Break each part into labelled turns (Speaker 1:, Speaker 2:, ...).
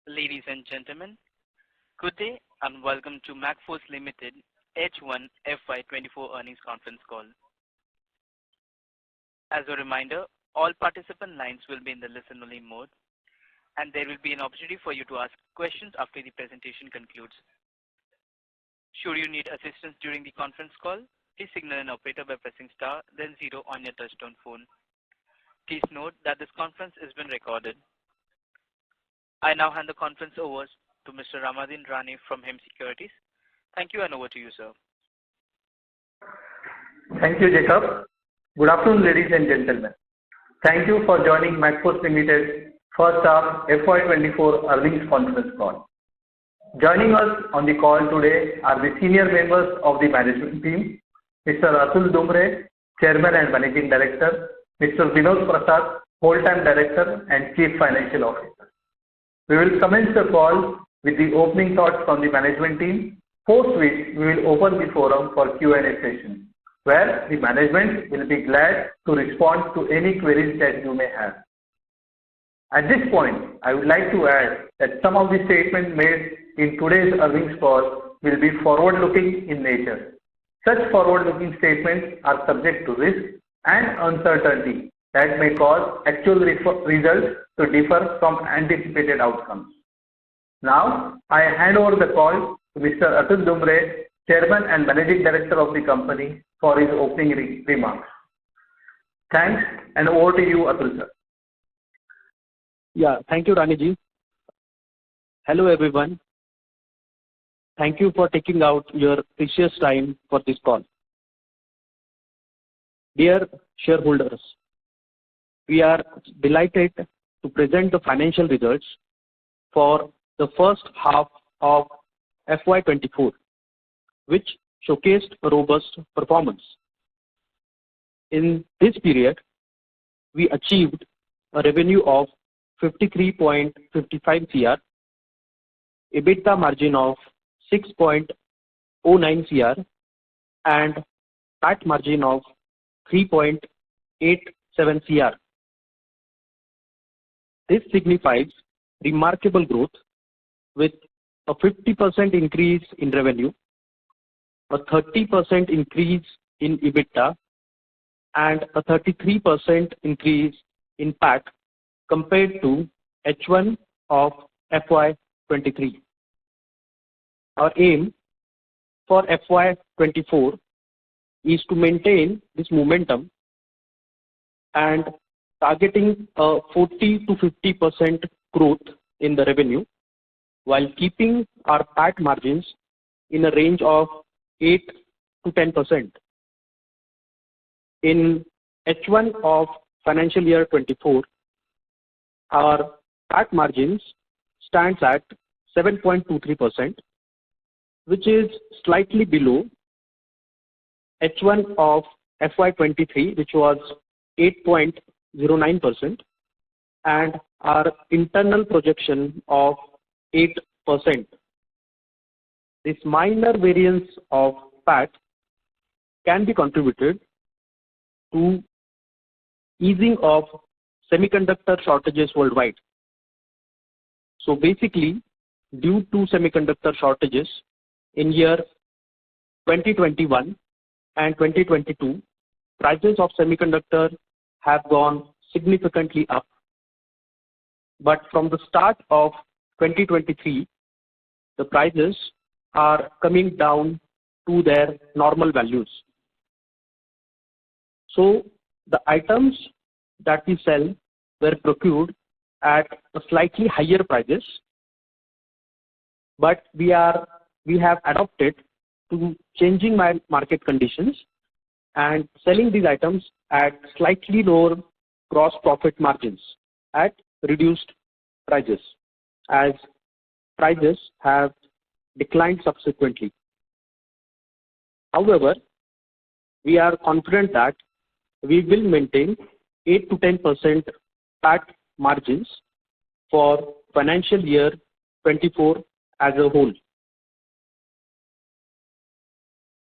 Speaker 1: Ladies and gentlemen, good day and welcome to Macfos Limited H1 FY24 earnings conference call. As a reminder, all participant lines will be in the listen-only mode, and there will be an opportunity for you to ask questions after the presentation concludes. Should you need assistance during the conference call, please signal an operator by pressing star then 0 on your touchtone phone. Please note that this conference is being recorded. I now hand the conference over to Mr. Ramadin Rane from Hem Securities. Thank you and over to you, sir.
Speaker 2: Thank you, Jacob. Good afternoon, ladies and gentlemen. Thank you for joining Macfos Limited first half FY24 earnings conference call. Joining us on the call today are the senior members of the management team, Mr. Atul Dumbre, Chairman and Managing Director, Mr. Vinod Prasad, Whole-time Director and Chief Financial Officer. We will commence the call with the opening thoughts from the management team, post which we will open the forum for Q&A session, where the management will be glad to respond to any queries that you may have. At this point, I would like to add that some of the statements made in today's earnings call will be forward-looking in nature. Such forward-looking statements are subject to risk and uncertainty that may cause actual results to differ from anticipated outcomes. Now, I hand over the call to Mr. Atul Dumbre, Chairman and Managing Director of the company, for his opening remarks. Thanks, and over to you, Atul sir.
Speaker 3: Yeah, thank you, Raniji. Hello, everyone. Thank you for taking out your precious time for this call. Dear shareholders, we are delighted to present the financial results for the first half of FY24, which showcased a robust performance. In this period, we achieved a revenue of 53.55 crore, EBITDA margin of 6.09 crore, and PAT margin of 3.87 crore. This signifies remarkable growth with a 50% increase in revenue, a 30% increase in EBITDA, and a 33% increase in PAT compared to H1 of FY23. Our aim for FY24 is to maintain this momentum and targeting a 40 to 50% growth in the revenue while keeping our PAT margins in a range of 8 to 10%. In H1 of financial year 24, our PAT margins stands at 7.23%, which is slightly below H1 of FY23, which was 8.09%, and our internal projection of 8%. This minor variance of PAT can be contributed to easing of semiconductor shortages worldwide. So basically, due to semiconductor shortages in year 2021 and 2022, prices of semiconductor have gone significantly up. But from the start of 2023, the prices are coming down to their normal values. So the items that we sell were procured at a slightly higher prices, but we have adopted to changing market conditions and selling these items at slightly lower gross profit margins at reduced prices, as prices have declined subsequently. However, we are confident that we will maintain 8 to 10% PAT margins for financial year 24 as a whole.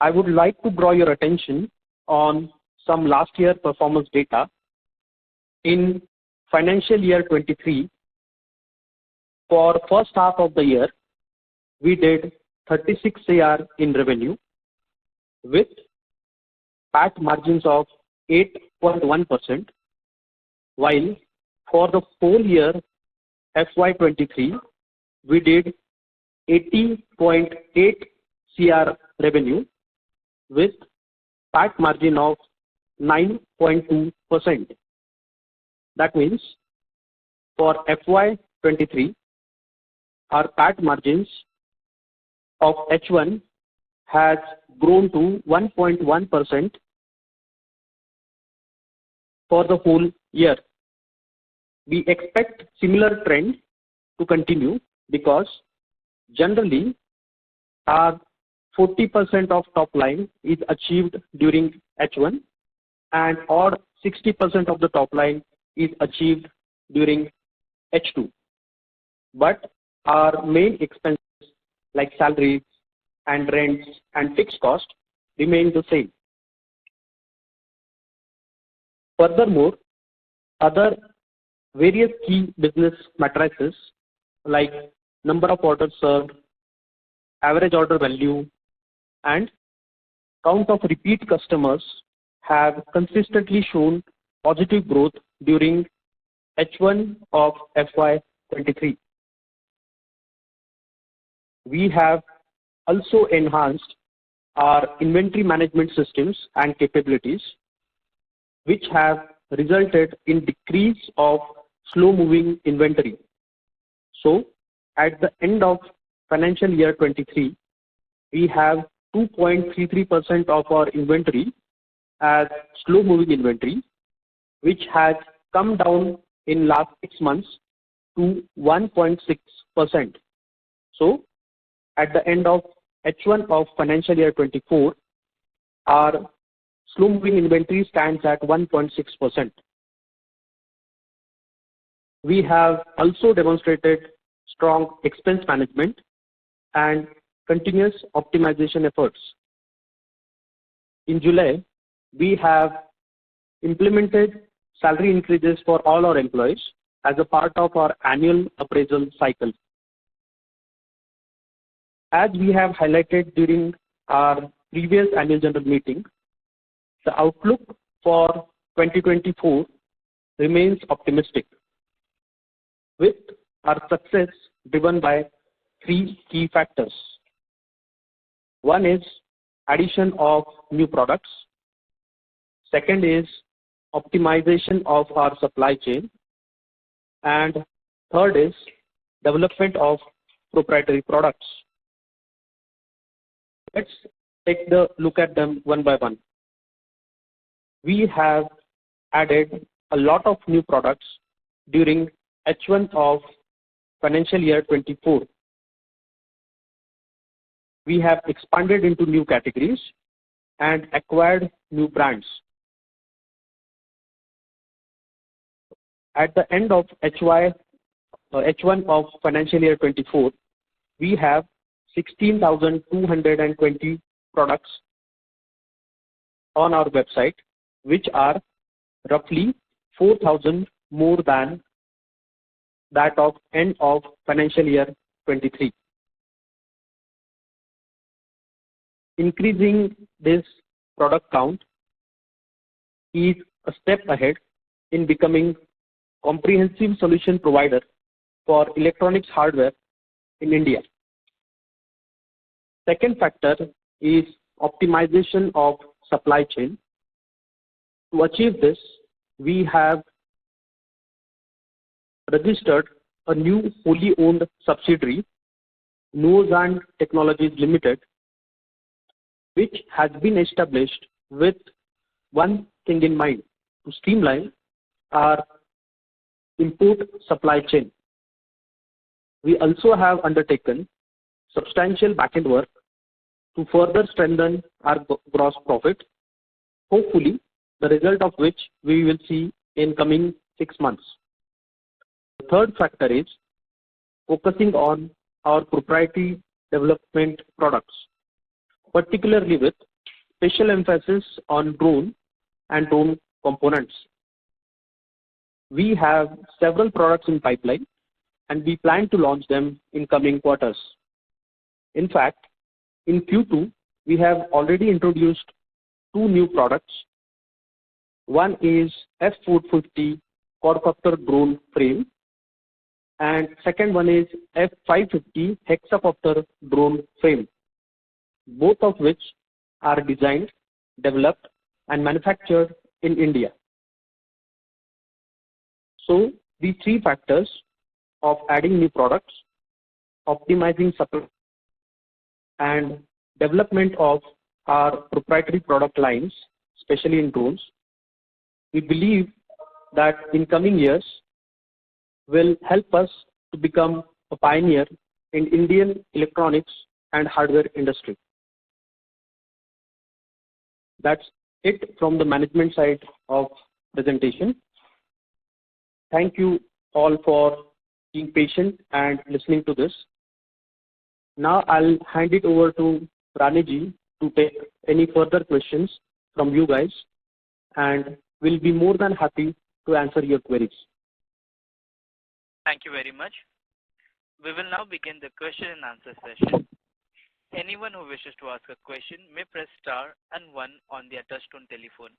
Speaker 3: I would like to draw your attention on some last year performance data. In financial year 23, for first half of the year, we did 36 CR in revenue with PAT margins of 8.1%, while for the whole year FY23, we did 80.8 CR revenue with PAT margin of 9.2%. That means for FY23, our PAT margins of H1 has grown to 1.1% for the whole year. We expect similar trend to continue because generally our 40% of top line is achieved during H1 and or 60% of the top line is achieved during H2. But our main expenses like salaries and rents and fixed cost remain the same. Furthermore, other various key business matrices like number of orders served, average order value, and count of repeat customers have consistently shown positive growth during H1 of FY23. We have also enhanced our inventory management systems and capabilities, which have resulted in decrease of slow-moving inventory. So, at the end of financial year 23, we have 2.33% of our inventory as slow-moving inventory, which has come down in last 6 months to 1.6%. So, at the end of H1 of financial year 24, our slow-moving inventory stands at 1.6%. We have also demonstrated strong expense management and continuous optimization efforts. In July, we have implemented salary increases for all our employees as a part of our annual appraisal cycle. As we have highlighted during our previous annual general meeting, the outlook for 2024 remains optimistic, with our success driven by 3 key factors. One is addition of new products. Second is optimization of our supply chain. And third is development of proprietary products. Let's take a look at them one by one. We have added a lot of new products during H1 of financial year 24. We have expanded into new categories and acquired new brands. At the end of H1 of financial year 24, we have 16,220 products on our website, which are roughly 4,000 more than that of end of financial year 23. Increasing this product count is a step ahead in becoming comprehensive solution provider for electronics hardware in India. Second factor is optimization of supply chain. To achieve this, we have registered a new wholly owned subsidiary, Noozan Technologies Limited, which has been established with one thing in mind: to streamline our import supply chain. We also have undertaken substantial backend work to further strengthen our gross profit, hopefully the result of which we will see in coming 6 months. The third factor is focusing on our proprietary development products, particularly with special emphasis on drone and drone components. We have several products in pipeline and we plan to launch them in coming quarters. In fact, in Q2, we have already introduced 2 new products. One is F450 quadcopter drone frame, and second one is F550 hexacopter drone frame, both of which are designed, developed, and manufactured in India. So the 3 factors of adding new products, optimizing supply, and development of our proprietary product lines, especially in drones, we believe that in coming years will help us to become a pioneer in Indian electronics and hardware industry. That's it from the management side of presentation. Thank you all for being patient and listening to this. Now I'll hand it over to Raniji to take any further questions from you guys, and we'll be more than happy to answer your queries.
Speaker 1: Thank you very much. We will now begin the question and answer session. Anyone who wishes to ask a question may press star and 1 on their touchtone telephone.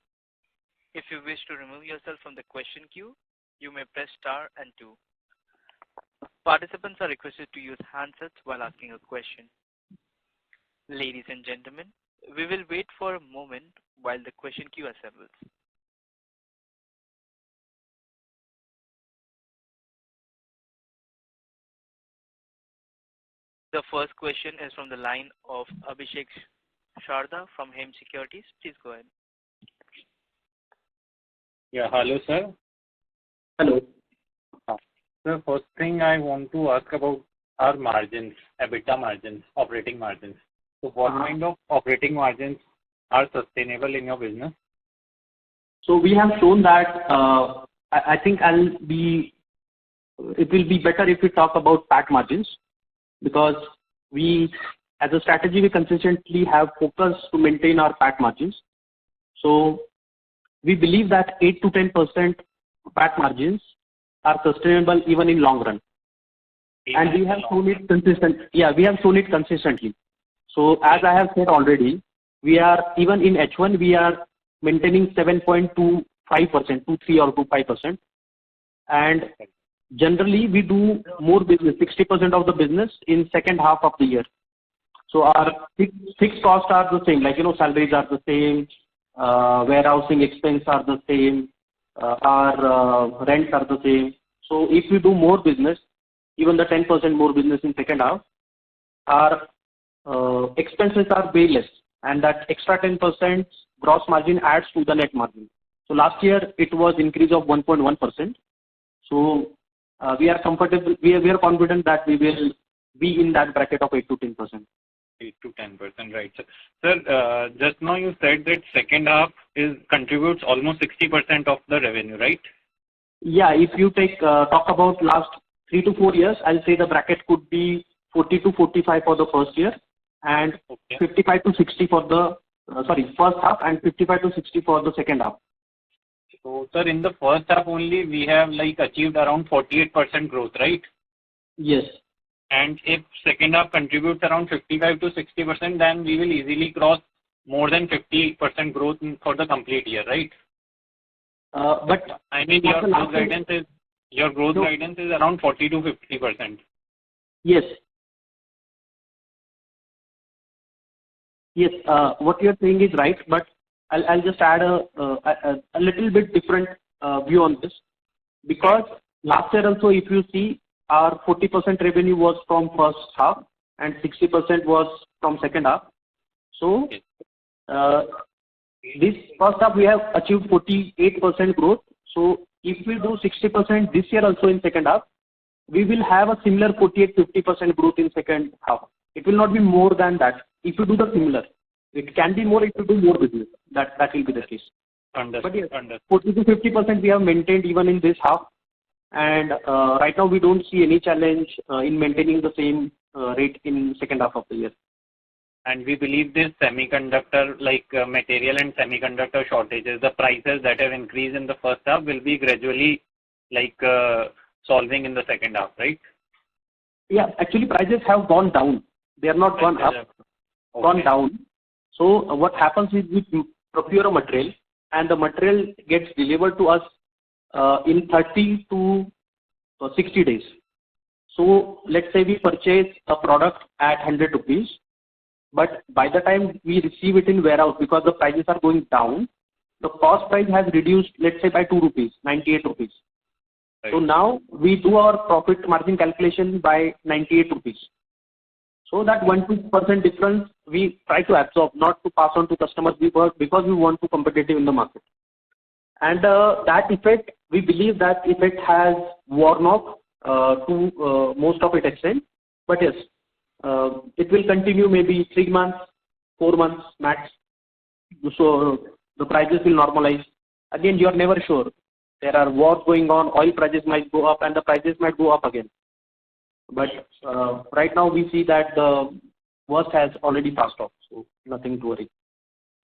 Speaker 1: If you wish to remove yourself from the question queue, you may press star and 2. Participants are requested to use handsets while asking a question. Ladies and gentlemen, we will wait for a moment while the question queue assembles. The first question is from the line of Abhishek Sharda from Hem Securities. Please go ahead.
Speaker 4: Yeah, hello sir.
Speaker 3: Hello.
Speaker 4: The first thing I want to ask about our margins, EBITDA margins, operating margins. So what kind of operating margins are sustainable in your business?
Speaker 3: So we have shown that I think it will be better if we talk about PAT margins, because we, as a strategy, we consistently have focus to maintain our PAT margins. So we believe that 8 to 10% PAT margins are sustainable even in long run. And we have shown it consistent. Yeah, we have shown it consistently. So as I have said already, we are even in H1 we are maintaining 7.25%, 23 or 25%, and generally we do more business, 60% of the business in second half of the year. So our fixed costs are the same, like salaries are the same, warehousing expense are the same, our rents are the same. So if we do more business, even the 10% more business in second half, our expenses are way less, and that extra 10% gross margin adds to the net margin. So last year it was increase of 1.1%. So we are comfortable. We are confident that we will be in that bracket of 8 to 10%.
Speaker 4: 8 to 10%, right? Sir, just now you said that second half contributes almost 60% of the revenue, right?
Speaker 3: Yeah, if you talk about last 3 to 4 years, I'll say the bracket could be 40 to 45 for the first year, and 55 to 60 for the first half, and 55 to 60 for the second half.
Speaker 4: So, sir, in the first half only we have achieved around 48% growth, right?
Speaker 3: Yes.
Speaker 4: And if second half contributes around 55 to 60%, then we will easily cross more than 50% growth for the complete year, right?
Speaker 3: But
Speaker 4: I mean, your growth guidance is around 40 to 50%.
Speaker 3: Yes. Yes. What you are saying is right, but I'll just add a little bit different view on this, because last year also, if you see, our 40% revenue was from first half and 60% was from second half. So this first half we have achieved 48% growth. So if we do 60% this year also in second half, we will have a similar 48-50% growth in second half. It will not be more than that. If you do the similar, it can be more if you do more business. That will be the case.
Speaker 4: Understood.
Speaker 3: But yes, 40 to 50% we have maintained even in this half, and right now we don't see any challenge in maintaining the same rate in second half of the year.
Speaker 4: And we believe this semiconductor, material and semiconductor shortages, the prices that have increased in the first half will be gradually solving in the second half, right?
Speaker 3: Yeah, actually prices have gone down. They are not gone up, gone down. So what happens is we procure a material and the material gets delivered to us in 30 to 60 days. So let's say we purchase a product at 100 rupees, but by the time we receive it in warehouse, because the prices are going down, the cost price has reduced, let's say by 2 rupees, 98 rupees. Right. So now we do our profit margin calculation by 98 rupees. So that 1-2% difference we try to absorb, not to pass on to customers because we want to be competitive in the market. And that effect, we believe that effect has worn off to most of its extent. But yes, it will continue maybe 3 months, 4 months max. So the prices will normalize. Again, you are never sure. There are wars going on, oil prices might go up and the prices might go up again. But right now we see that the worst has already passed off, so nothing to worry.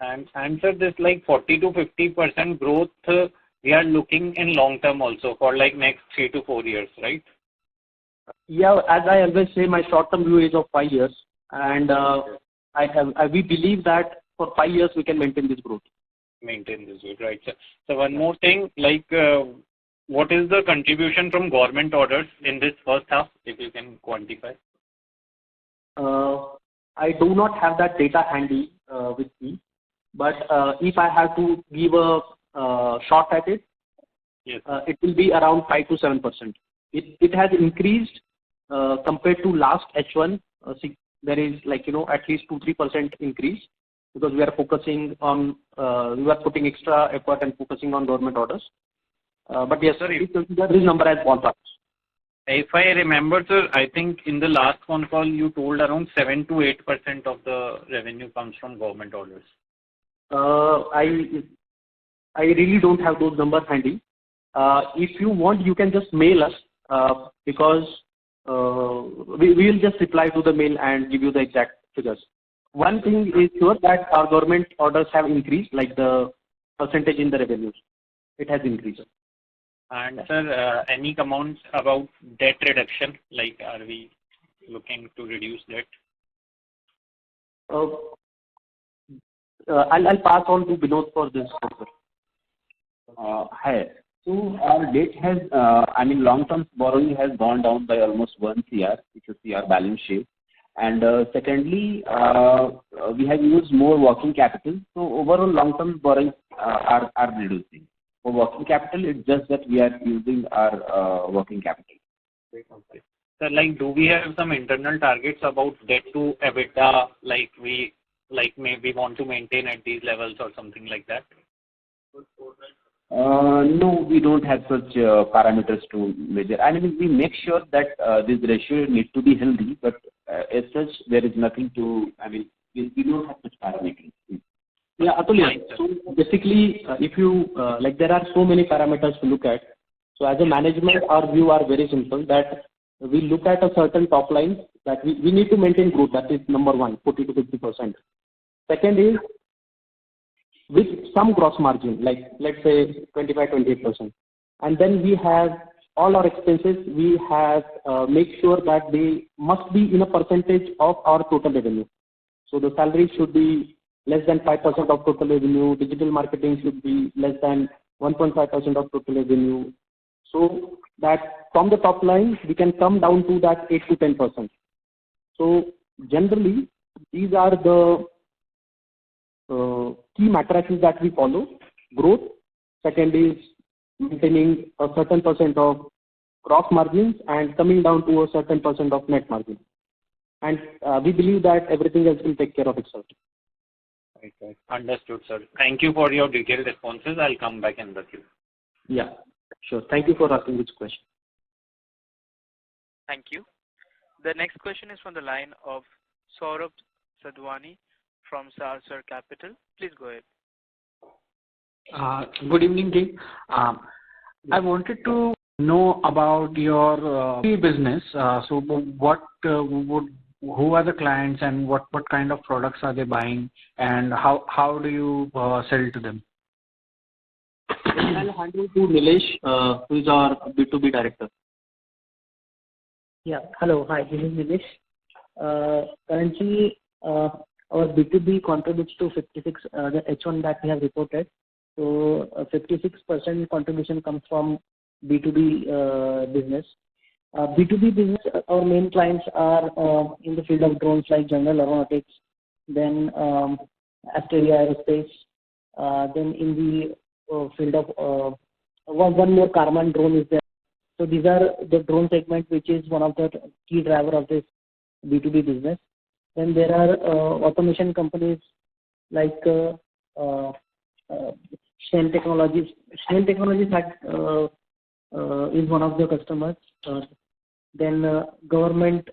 Speaker 4: And sir, this like 40 to 50% growth we are looking in long term also for like next 3 to 4 years, right?
Speaker 3: Yeah, as I always say, my short term view is of 5 years, and we believe that for 5 years we can maintain this growth.
Speaker 4: Maintain this growth, right? So one more thing, like what is the contribution from government orders in this first half, if you can quantify?
Speaker 3: I do not have that data handy with me, but if I have to give a shot at it, yes. It will be around 5 to 7%. It has increased compared to last H1. There is like at least 2-3% increase because we are focusing on we are putting extra effort and focusing on government orders. But yes, sir, this number has gone up.
Speaker 4: If I remember, sir, I think in the last phone call you told around 7 to 8% of the revenue comes from government orders.
Speaker 3: I really don't have those numbers handy. If you want, you can just mail us because we will just reply to the mail and give you the exact figures. One thing is sure that our government orders have increased, like the percentage in the revenues. It has increased.
Speaker 4: And sir, any comments about debt reduction? Like, are we looking to reduce debt?
Speaker 3: I'll pass on to Binod for this answer.
Speaker 5: Hi. So our debt has, long-term borrowing has gone down by almost 1 CR, if you see our balance sheet. And secondly, we have used more working capital. So overall, long-term borrowings are reducing. For working capital, it's just that we are using our working capital.
Speaker 4: Okay. So, like, do we have some internal targets about debt to EBITDA? Like we maybe want to maintain at these levels or something like that?
Speaker 5: No, we don't have such parameters to measure. We make sure that this ratio needs to be healthy, but as such, there is nothing to, we don't have such parameters.
Speaker 3: Yeah, Atulya. So basically, if you, there are so many parameters to look at. So as a management, our view are very simple that we look at a certain top line that we need to maintain growth. That is number one, 40 to 50%. Second is, with some gross margin, like let's say 25-28%. And then we have all our expenses, we have make sure that they must be in a percentage of our total revenue. So the salary should be less than 5% of total revenue, digital marketing should be less than 1.5% of total revenue. So that from the top line, we can come down to that 8 to 10%. So generally, these are the key matrices that we follow. Growth. Second is maintaining a certain percent of gross margins and coming down to a certain percent of net margin. And we believe that everything else will take care of itself.
Speaker 4: Right. Understood, sir. Thank you for your detailed responses. I'll come back in the queue.
Speaker 3: Yeah, sure. Thank you for asking this question.
Speaker 1: Thank you. The next question is from the line of Saurabh Sadhwani from Sarsar Capital. Please go ahead.
Speaker 6: Good evening, team. I wanted to know about your business. So, who are the clients and what kind of products are they buying, and how do you sell to them?
Speaker 3: I'll hand over to Nilesh, who is our B2B director.
Speaker 7: Yeah. Hello. Hi, this is Nilesh. Currently, our B2B contributes to 56, the H1 that we have reported. So 56% contribution comes from B2B business. B2B business, our main clients are in the field of drones like General Aeronautics, then Asteria Aerospace, then in the field of one more Karman drone is there. So these are the drone segment, which is one of the key driver of this B2B business. Then there are automation companies like Shell Technologies. Shell Technologies is one of the customers. Then government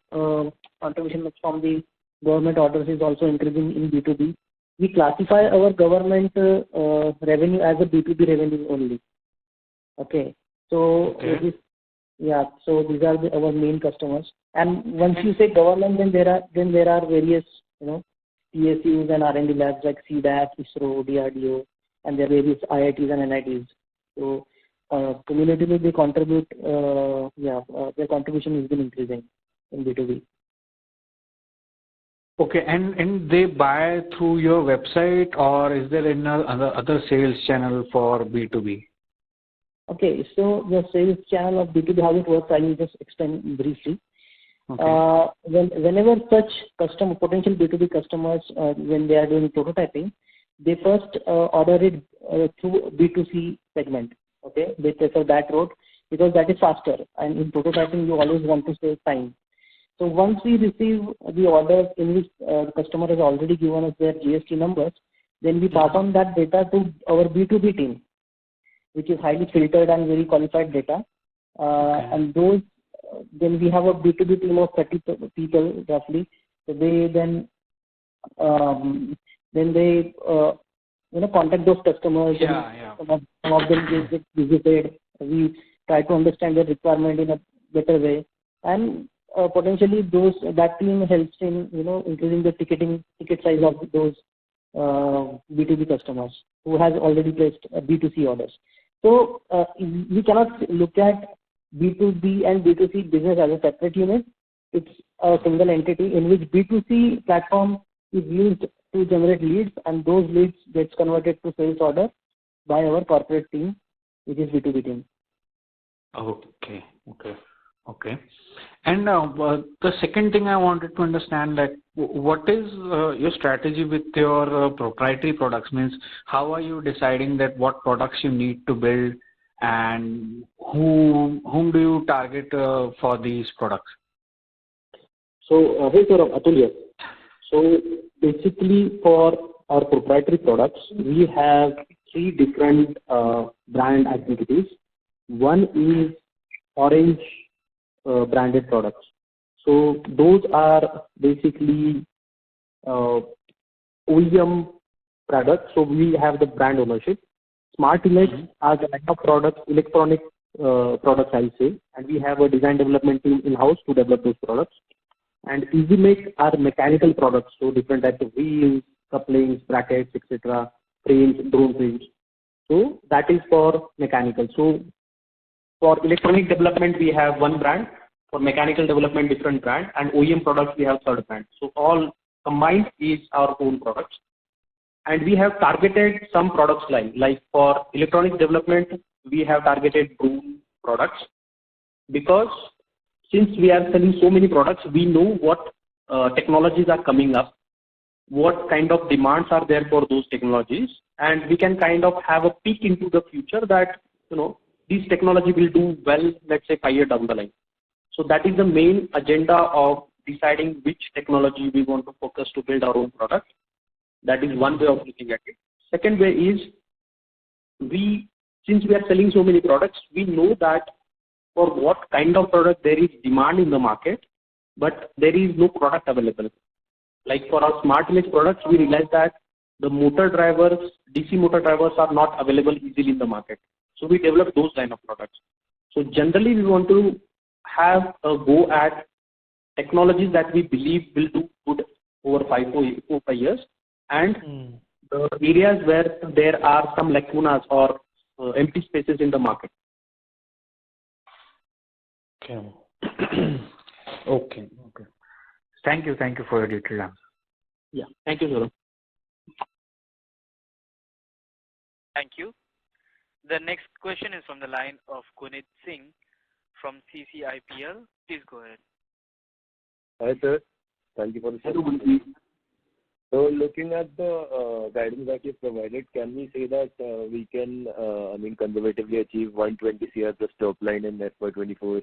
Speaker 7: contribution from the government orders is also increasing in B2B. We classify our government revenue as a B2B revenue only. Okay. So
Speaker 6: Okay.
Speaker 7: so these are our main customers. And once you say government, then there are various PSUs and R&D labs like CDAC, ISRO, DRDO, and there are various IITs and NITs. So cumulatively they contribute. Their contribution has been increasing in B2B.
Speaker 6: Okay, and they buy through your website, or is there any other sales channel for B2B?
Speaker 7: Okay, so the sales channel of B2B, how it works, I will just explain briefly.
Speaker 6: Okay.
Speaker 7: Whenever such potential B2B customers, when they are doing prototyping, they first order it through B2C segment. Okay, they prefer that route because that is faster. And in prototyping, you always want to save time. So once we receive the orders in which the customer has already given us their GST numbers, then we pass on that data to our B2B team, which is highly filtered and very qualified data. And those, then we have a B2B team of 30 people roughly. So they then they contact those customers. Some of them get visited. We try to understand their requirement in a better way, and potentially that team helps in increasing the ticket size of those B2B customers who has already placed B2C orders. So we cannot look at B2B and B2C business as a separate unit. It's a single entity in which B2C platform is used to generate leads, and those leads gets converted to sales order by our corporate team, which is B2B team.
Speaker 6: Okay. And the second thing I wanted to understand, that what is your strategy with your proprietary products? Means how are you deciding that what products you need to build, and whom do you target for these products?
Speaker 3: So, hey sir, Atul here. So basically for our proprietary products, we have 3 different brand activities. One is Orange branded products. So those are basically OEM products. So we have the brand ownership. Smart Image are the line of products, electronic products, I'll say, and we have a design development team in-house to develop those products. And Easy Make are mechanical products, so different types of wheels, couplings, brackets, etc., frames, drone frames. So that is for mechanical. So for electronic development, we have one brand. For mechanical development, different brand. And OEM products, we have third brand. So all combined is our own products. And we have targeted some products like for electronic development, we have targeted drone products, because since we are selling so many products, we know what technologies are coming up, what kind of demands are there for those technologies, and we can kind of have a peek into the future that this technology will do well, let's say 5 years down the line. So that is the main agenda of deciding which technology we want to focus to build our own product. That is one way of looking at it. Second way is, since we are selling so many products, we know that for what kind of product there is demand in the market, but there is no product available. Like for our Smart Image products, we realize that the motor drivers, DC motor drivers are not available easily in the market. So we develop those kind of products. So generally we want to have a go at technologies that we believe will do good over 4-5 years, and the areas where there are some lacunas or empty spaces in the market.
Speaker 6: Okay. Okay. Thank you for your detailed answer.
Speaker 3: Yeah. Thank you, Saurabh.
Speaker 1: Thank you. The next question is from the line of Gunit Singh from CCIPL. Please go ahead.
Speaker 8: Hi, sir. Thank you for the
Speaker 3: Hello,
Speaker 8: So looking at the guidance that you provided, can we say that we can, conservatively achieve 120 CR plus top line in FY24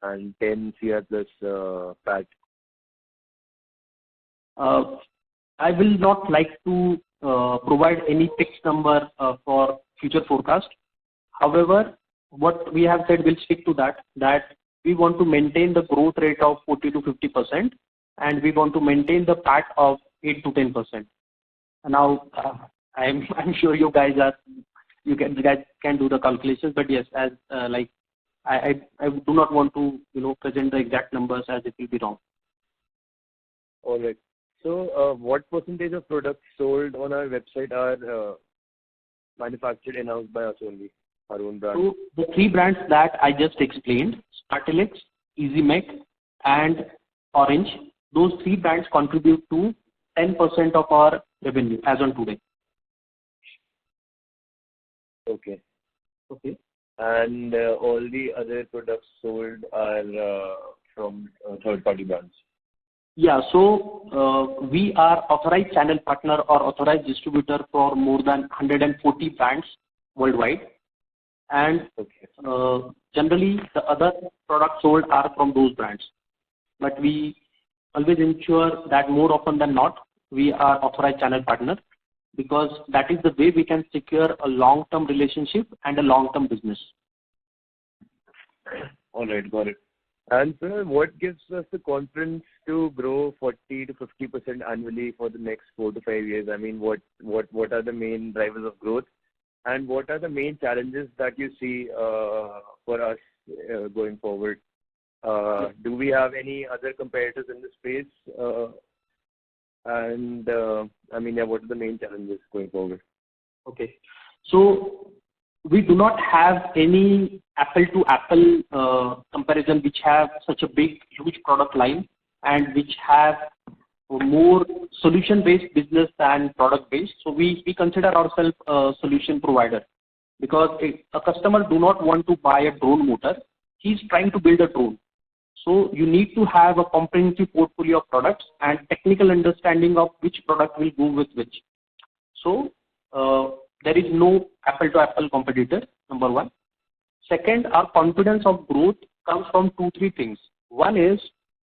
Speaker 8: and 10 CR plus PAT?
Speaker 3: I will not like to provide any fixed number for future forecast. However, what we have said, we'll stick to that we want to maintain the growth rate of 40 to 50%, and we want to maintain the PAT of 8 to 10%. Now, I'm sure you guys can do the calculations, but yes, as I do not want to present the exact numbers as it will be wrong.
Speaker 8: All right. So, what percentage of products sold on our website are manufactured in-house by us only, our own brand?
Speaker 3: So the 3 brands that I just explained, Smartelix, EasyMake, and Orange, those 3 brands contribute to 10% of our revenue as on today.
Speaker 8: Okay. And all the other products sold are from third-party brands?
Speaker 3: Yeah, so we are authorized channel partner or authorized distributor for more than 140 brands worldwide. And generally, the other products sold are from those brands. But we always ensure that more often than not, we are authorized channel partner, because that is the way we can secure a long-term relationship and a long-term business.
Speaker 8: All right, got it. And sir, what gives us the confidence to grow 40 to 50% annually for the next 4 to 5 years? I mean, what are the main drivers of growth, and what are the main challenges that you see for us going forward? Do we have any other competitors in the space? What are the main challenges going forward?
Speaker 3: Okay. So we do not have any apple-to-apple comparison which have such a big, huge product line and which have more solution-based business than product-based. So we consider ourselves a solution provider, because a customer do not want to buy a drone motor. He's trying to build a drone. So you need to have a comprehensive portfolio of products and technical understanding of which product will go with which. So there is no apple-to-apple competitor, number one. Second, our confidence of growth comes from 2-3 things. One is,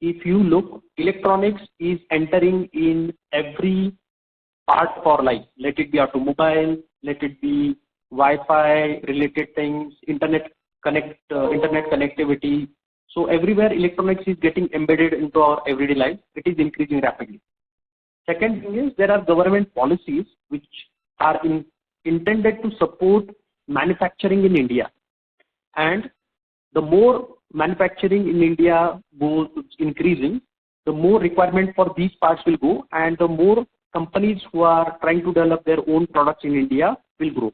Speaker 3: if you look, electronics is entering in every part of our life. Let it be automobile, let it be Wi-Fi related things, internet connectivity. So everywhere electronics is getting embedded into our everyday life. It is increasing rapidly. Second thing is, there are government policies which are intended to support manufacturing in India. And the more manufacturing in India goes increasing, the more requirement for these parts will go, and the more companies who are trying to develop their own products in India will grow.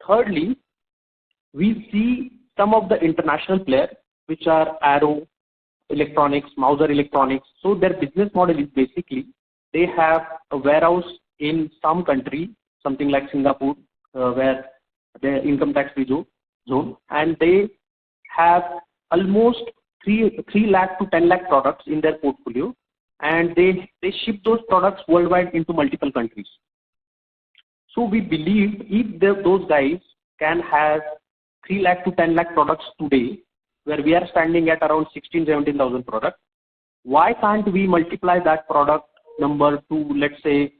Speaker 3: Thirdly, we see some of the international players, which are Arrow Electronics, Mauser Electronics. So their business model is basically, they have a warehouse in some country, something like Singapore, where their income tax free zone, and they have almost 3 lakh to 10 lakh products in their portfolio, and they ship those products worldwide into multiple countries. So we believe if those guys can have 3 lakh to 10 lakh products today, where we are standing at around 16,000-17,000 products, why can't we multiply that product number to, let's say,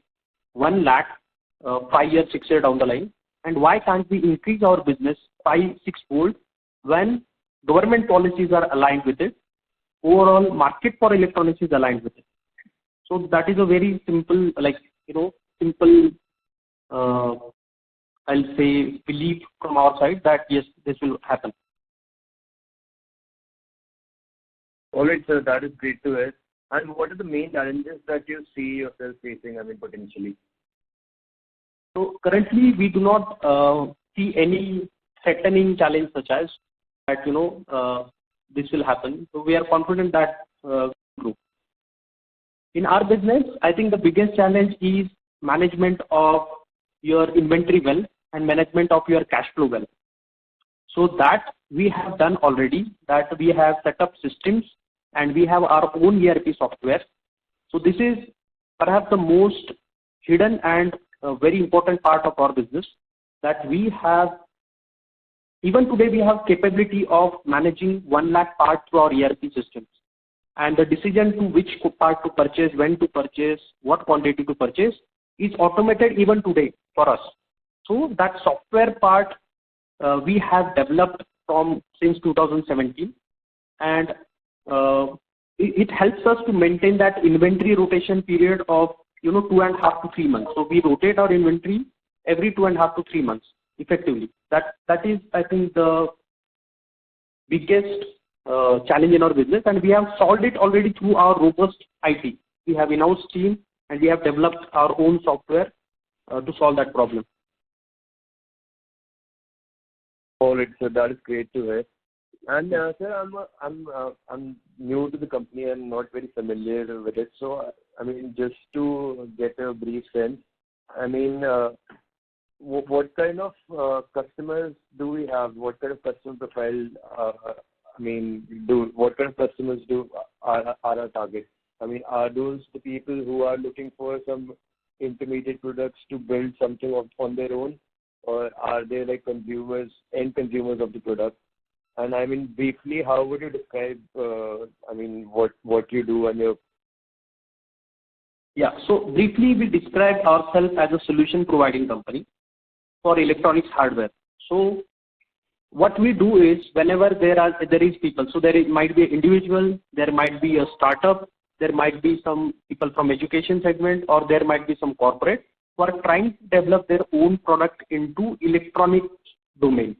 Speaker 3: 1 lakh 5 years, 6 years down the line? And why can't we increase our business 5-6 fold when government policies are aligned with it? Overall market for electronics is aligned with it. So that is a very simple, I'll say, belief from our side that yes, this will happen.
Speaker 8: All right, sir, that is great to hear. And what are the main challenges that you see yourself facing, potentially?
Speaker 3: So currently, we do not see any threatening challenge such as that, this will happen. So we are confident that group. In our business, I think the biggest challenge is management of your inventory well and management of your cash flow well. So that we have done already, that we have set up systems and we have our own ERP software. So this is perhaps the most hidden and very important part of our business, that we have, even today we have capability of managing 1 lakh parts through our ERP systems. And the decision to which part to purchase, when to purchase, what quantity to purchase is automated even today for us. So that software part we have developed since 2017, and it helps us to maintain that inventory rotation period of 2.5 to 3 months. So we rotate our inventory every 2.5 to 3 months effectively. That is, I think, the biggest challenge in our business, and we have solved it already through our robust IT. We have in-house team and we have developed our own software to solve that problem.
Speaker 8: All right, so that is great to hear. And sir, I'm new to the company and not very familiar with it. So I mean, just to get a brief sense, I mean, what kind of customers do we have? What kind of customer profile? What kind of customers are our targets? I mean, are those the people who are looking for some intermediate products to build something on their own, or are they like end consumers of the product? And I mean, briefly, how would you describe, what you do and your...
Speaker 3: Yeah, so briefly, we describe ourselves as a solution providing company for electronics hardware. So what we do is, whenever there is people, so might be an individual, there might be a startup, there might be some people from education segment, or there might be some corporate who are trying to develop their own product into electronics domain.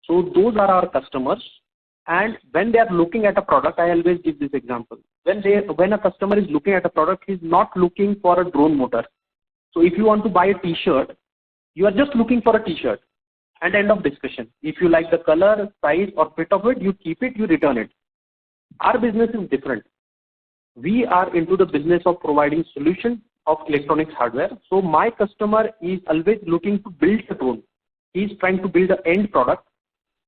Speaker 3: So those are our customers. And when they are looking at a product, I always give this example. When a customer is looking at a product, he is not looking for a drone motor. So if you want to buy a t-shirt, you are just looking for a t-shirt, and end of discussion. If you like the color, size or fit of it, you keep it, you return it. Our business is different. We are into the business of providing solutions of electronics hardware. So my customer is always looking to build a drone. He is trying to build an end product,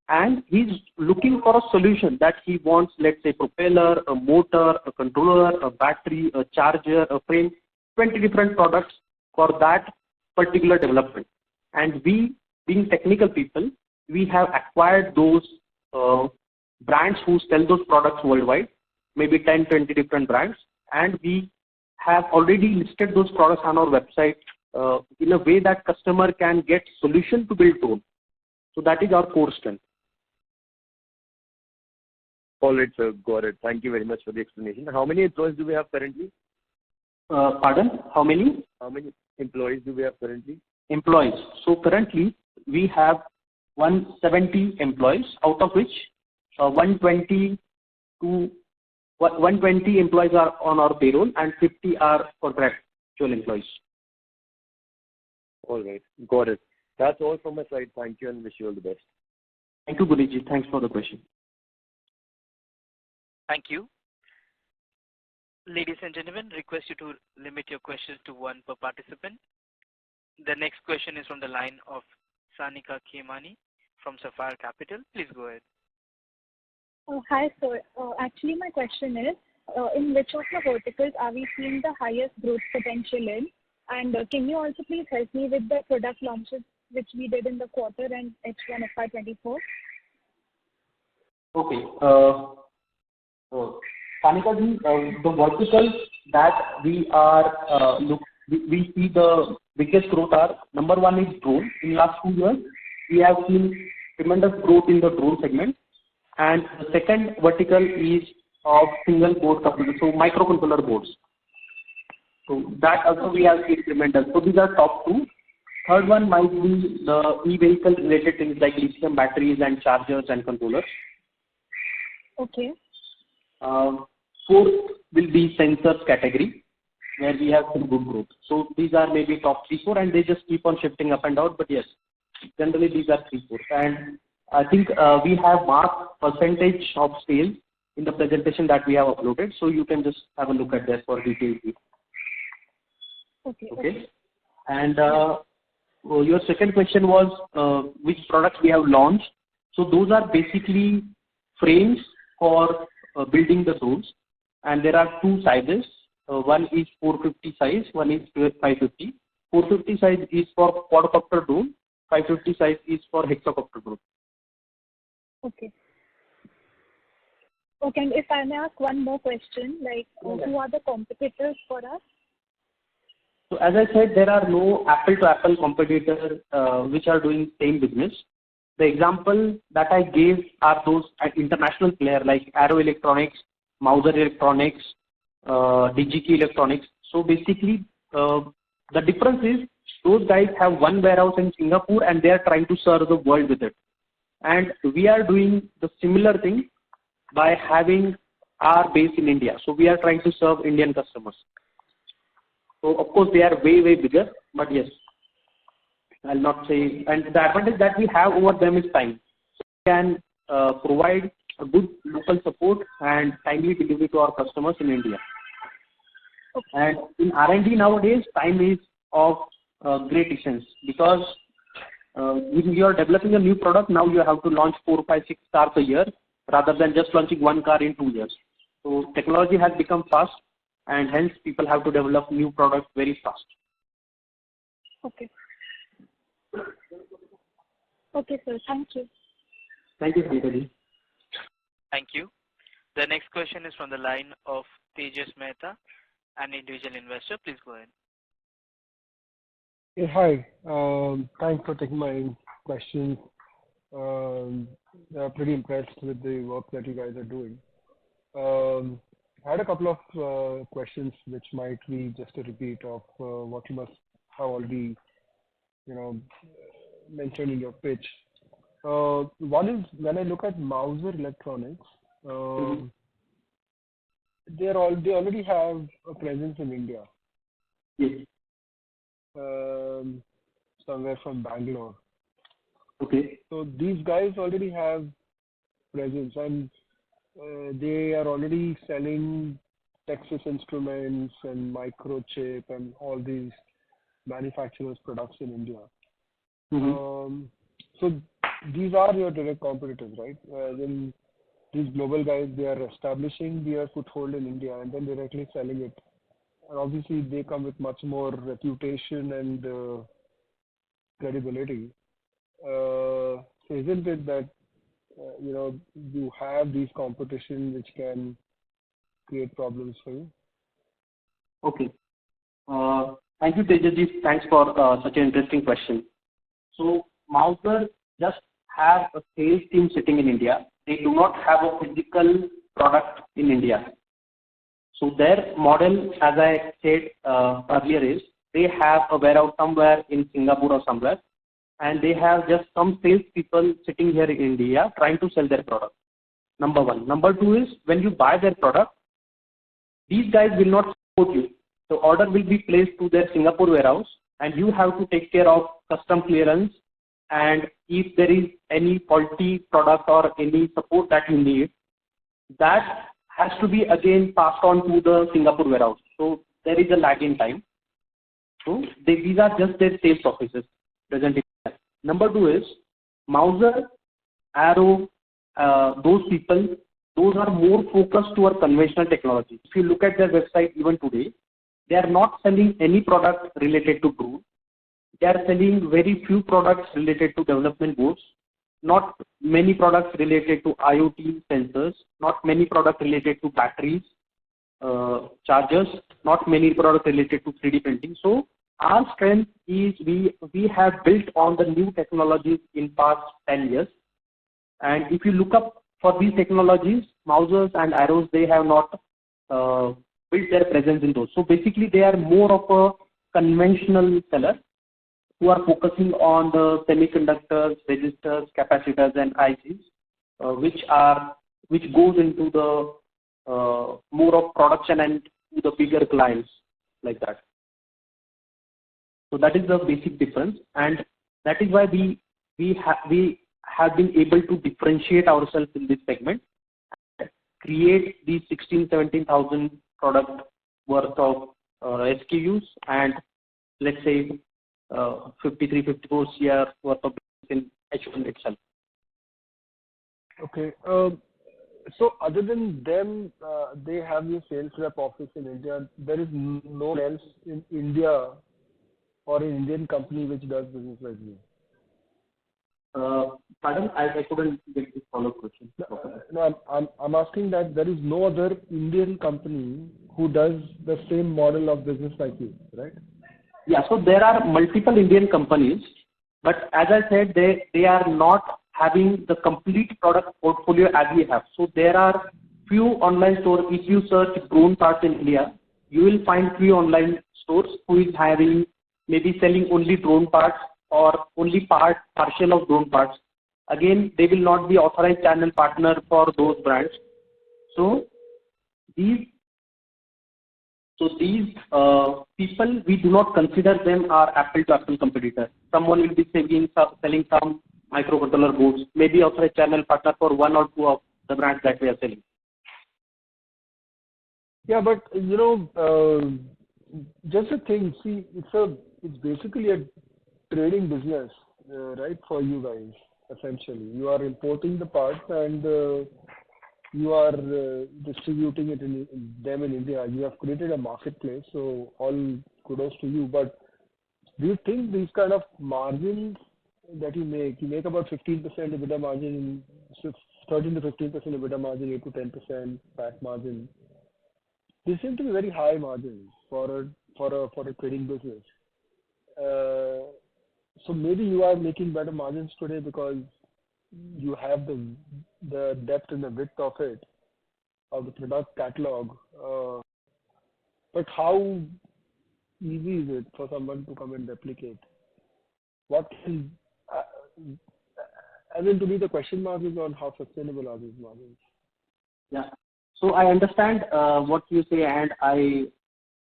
Speaker 3: and he's looking for a solution that he wants, let's say, propeller, a motor, a controller, a battery, a charger, a frame, 20 different products for that particular development. And we, being technical people, we have acquired those brands who sell those products worldwide, maybe 10, 20 different brands, and we have already listed those products on our website in a way that customer can get solution to build drone. So that is our core strength.
Speaker 8: All right, sir. Got it. Thank you very much for the explanation. How many employees do we have currently?
Speaker 3: Pardon? How many?
Speaker 8: How many employees do we have currently?
Speaker 3: Employees. So currently we have 170 employees, out of which 120 employees are on our payroll and 50 are contractual employees.
Speaker 8: All right. Got it. That's all from my side. Thank you and wish you all the best.
Speaker 3: Thank you, Guriji. Thanks for the question.
Speaker 1: Thank you. Ladies and gentlemen, request you to limit your questions to one per participant. The next question is from the line of Sanika Khemani from Sapphire Capital. Please go ahead.
Speaker 9: Hi, sir. Actually, my question is, in which of the verticals are we seeing the highest growth potential in? And can you also please help me with the product launches which we did in the quarter and H1 FY24?
Speaker 3: Okay. Sanika, the verticals that we are we see the biggest growth are, number one is drone. In last 2 years, we have seen tremendous growth in the drone segment. And the second vertical is of single board computer, so microcontroller boards. So that also we have seen tremendous. So these are top two. Third one might be the e-vehicle related things like lithium batteries and chargers and controllers.
Speaker 9: Okay.
Speaker 3: Fourth will be sensors category, where we have some good growth. So these are maybe top 3, 4, and they just keep on shifting up and down. But yes, generally these are 3, 4. And I think we have marked percentage of sales in the presentation that we have uploaded, so you can just have a look at that for details. Okay. And your second question was which products we have launched. So those are basically frames for building the doors, and there are two sizes. One is 450 size, one is 550. 450 size is for quadcopter drone, 550 size is for hexacopter drone.
Speaker 9: Okay. Okay, and if I may ask one more question, like who are the competitors for us?
Speaker 3: So as I said, there are no apple-to-apple competitors which are doing same business. The example that I gave are those international players like Arrow Electronics, Mauser Electronics, DGK Electronics. So basically, the difference is those guys have one warehouse in Singapore and they are trying to serve the world with it. And we are doing the similar thing by having our base in India. So we are trying to serve Indian customers. So of course they are way, way bigger, but yes, I'll not say. And the advantage that we have over them is time. So we can provide a good local support and timely delivery to our customers in India.
Speaker 9: Okay.
Speaker 3: And in R&D nowadays, time is of great essence because when you are developing a new product, now you have to launch 4, 5, 6 cars a year rather than just launching one car in 2 years. So technology has become fast, and hence people have to develop new products very fast.
Speaker 9: Okay. Okay, sir. Thank you.
Speaker 3: Thank you, Sanjay.
Speaker 1: Thank you. The next question is from the line of Tejas Mehta, an individual investor. Please go ahead.
Speaker 10: Hey, hi. Thanks for taking my question. I'm pretty impressed with the work that you guys are doing. I had a couple of questions which might be just a repeat of what you must have already, mentioned in your pitch. One is when I look at Mauser Electronics, they already have a presence in India.
Speaker 3: Yes.
Speaker 10: Somewhere from Bangalore.
Speaker 3: Okay.
Speaker 10: So these guys already have presence and they are already selling Texas Instruments and Microchip and all these manufacturers' products in India. So these are your direct competitors, right? Then these global guys, they are establishing their foothold in India and then directly selling it. And obviously, they come with much more reputation and credibility. So isn't it that you have these competition which can create problems for you?
Speaker 3: Okay. Thank you, Tejaji. Thanks for such an interesting question. So Mauser just have a sales team sitting in India. They do not have a physical product in India. So their model, as I said earlier, is they have a warehouse somewhere in Singapore or somewhere, and they have just some sales people sitting here in India trying to sell their product. Number one. Number two is when you buy their product, these guys will not support you. The order will be placed to their Singapore warehouse, and you have to take care of custom clearance. And if there is any faulty product or any support that you need, that has to be again passed on to the Singapore warehouse. So there is a lag in time. So these are just their sales offices presenting. Number two is Mauser, Arrow, those people, those are more focused toward conventional technology. If you look at their website even today, they are not selling any product related to drone. They are selling very few products related to development boards, not many products related to IoT sensors, not many products related to batteries, chargers, not many products related to 3D printing. So our strength is we have built on the new technologies in past 10 years. And if you look up for these technologies, Mausers and Arrows, they have not built their presence in those. So basically they are more of a conventional seller who are focusing on the semiconductors, resistors, capacitors and ICs, which goes into the more of production and to the bigger clients like that. So that is the basic difference, and that is why we have been able to differentiate ourselves in this segment, create these 17,000 product worth of SKUs and let's say 54 CR worth of business in H1 itself.
Speaker 10: Okay. So other than them, they have your sales rep office in India. There is no one else in India or an Indian company which does business like you.
Speaker 3: Pardon, I couldn't get this follow-up question.
Speaker 10: No, I'm asking that there is no other Indian company who does the same model of business like you, right?
Speaker 3: Yeah, so there are multiple Indian companies, but as I said, they are not having the complete product portfolio as we have. So there are few online stores. If you search drone parts in India, you will find few online stores who is having maybe selling only drone parts or only partial of drone parts. Again, they will not be authorized channel partner for those brands. So these people, we do not consider them our apple-to-apple competitor. Someone will be selling some microcontroller boards, maybe authorized channel partner for one or two of the brands that we are selling.
Speaker 10: Yeah, but just a thing. See, it's basically a trading business, right? For you guys, essentially, you are importing the parts and you are distributing it in India. You have created a marketplace, so all kudos to you. But do you think these kind of margins that you make about 15% EBITDA margin, 13 to 15% EBITDA margin, 8 to 10% PAT margin? These seem to be very high margins for a trading business. So maybe you are making better margins today because you have the depth and the width of it, of the product catalog. But how easy is it for someone to come and replicate? What can, I mean, to me, the question mark is on how sustainable are these margins.
Speaker 3: Yeah. So I understand what you say, and I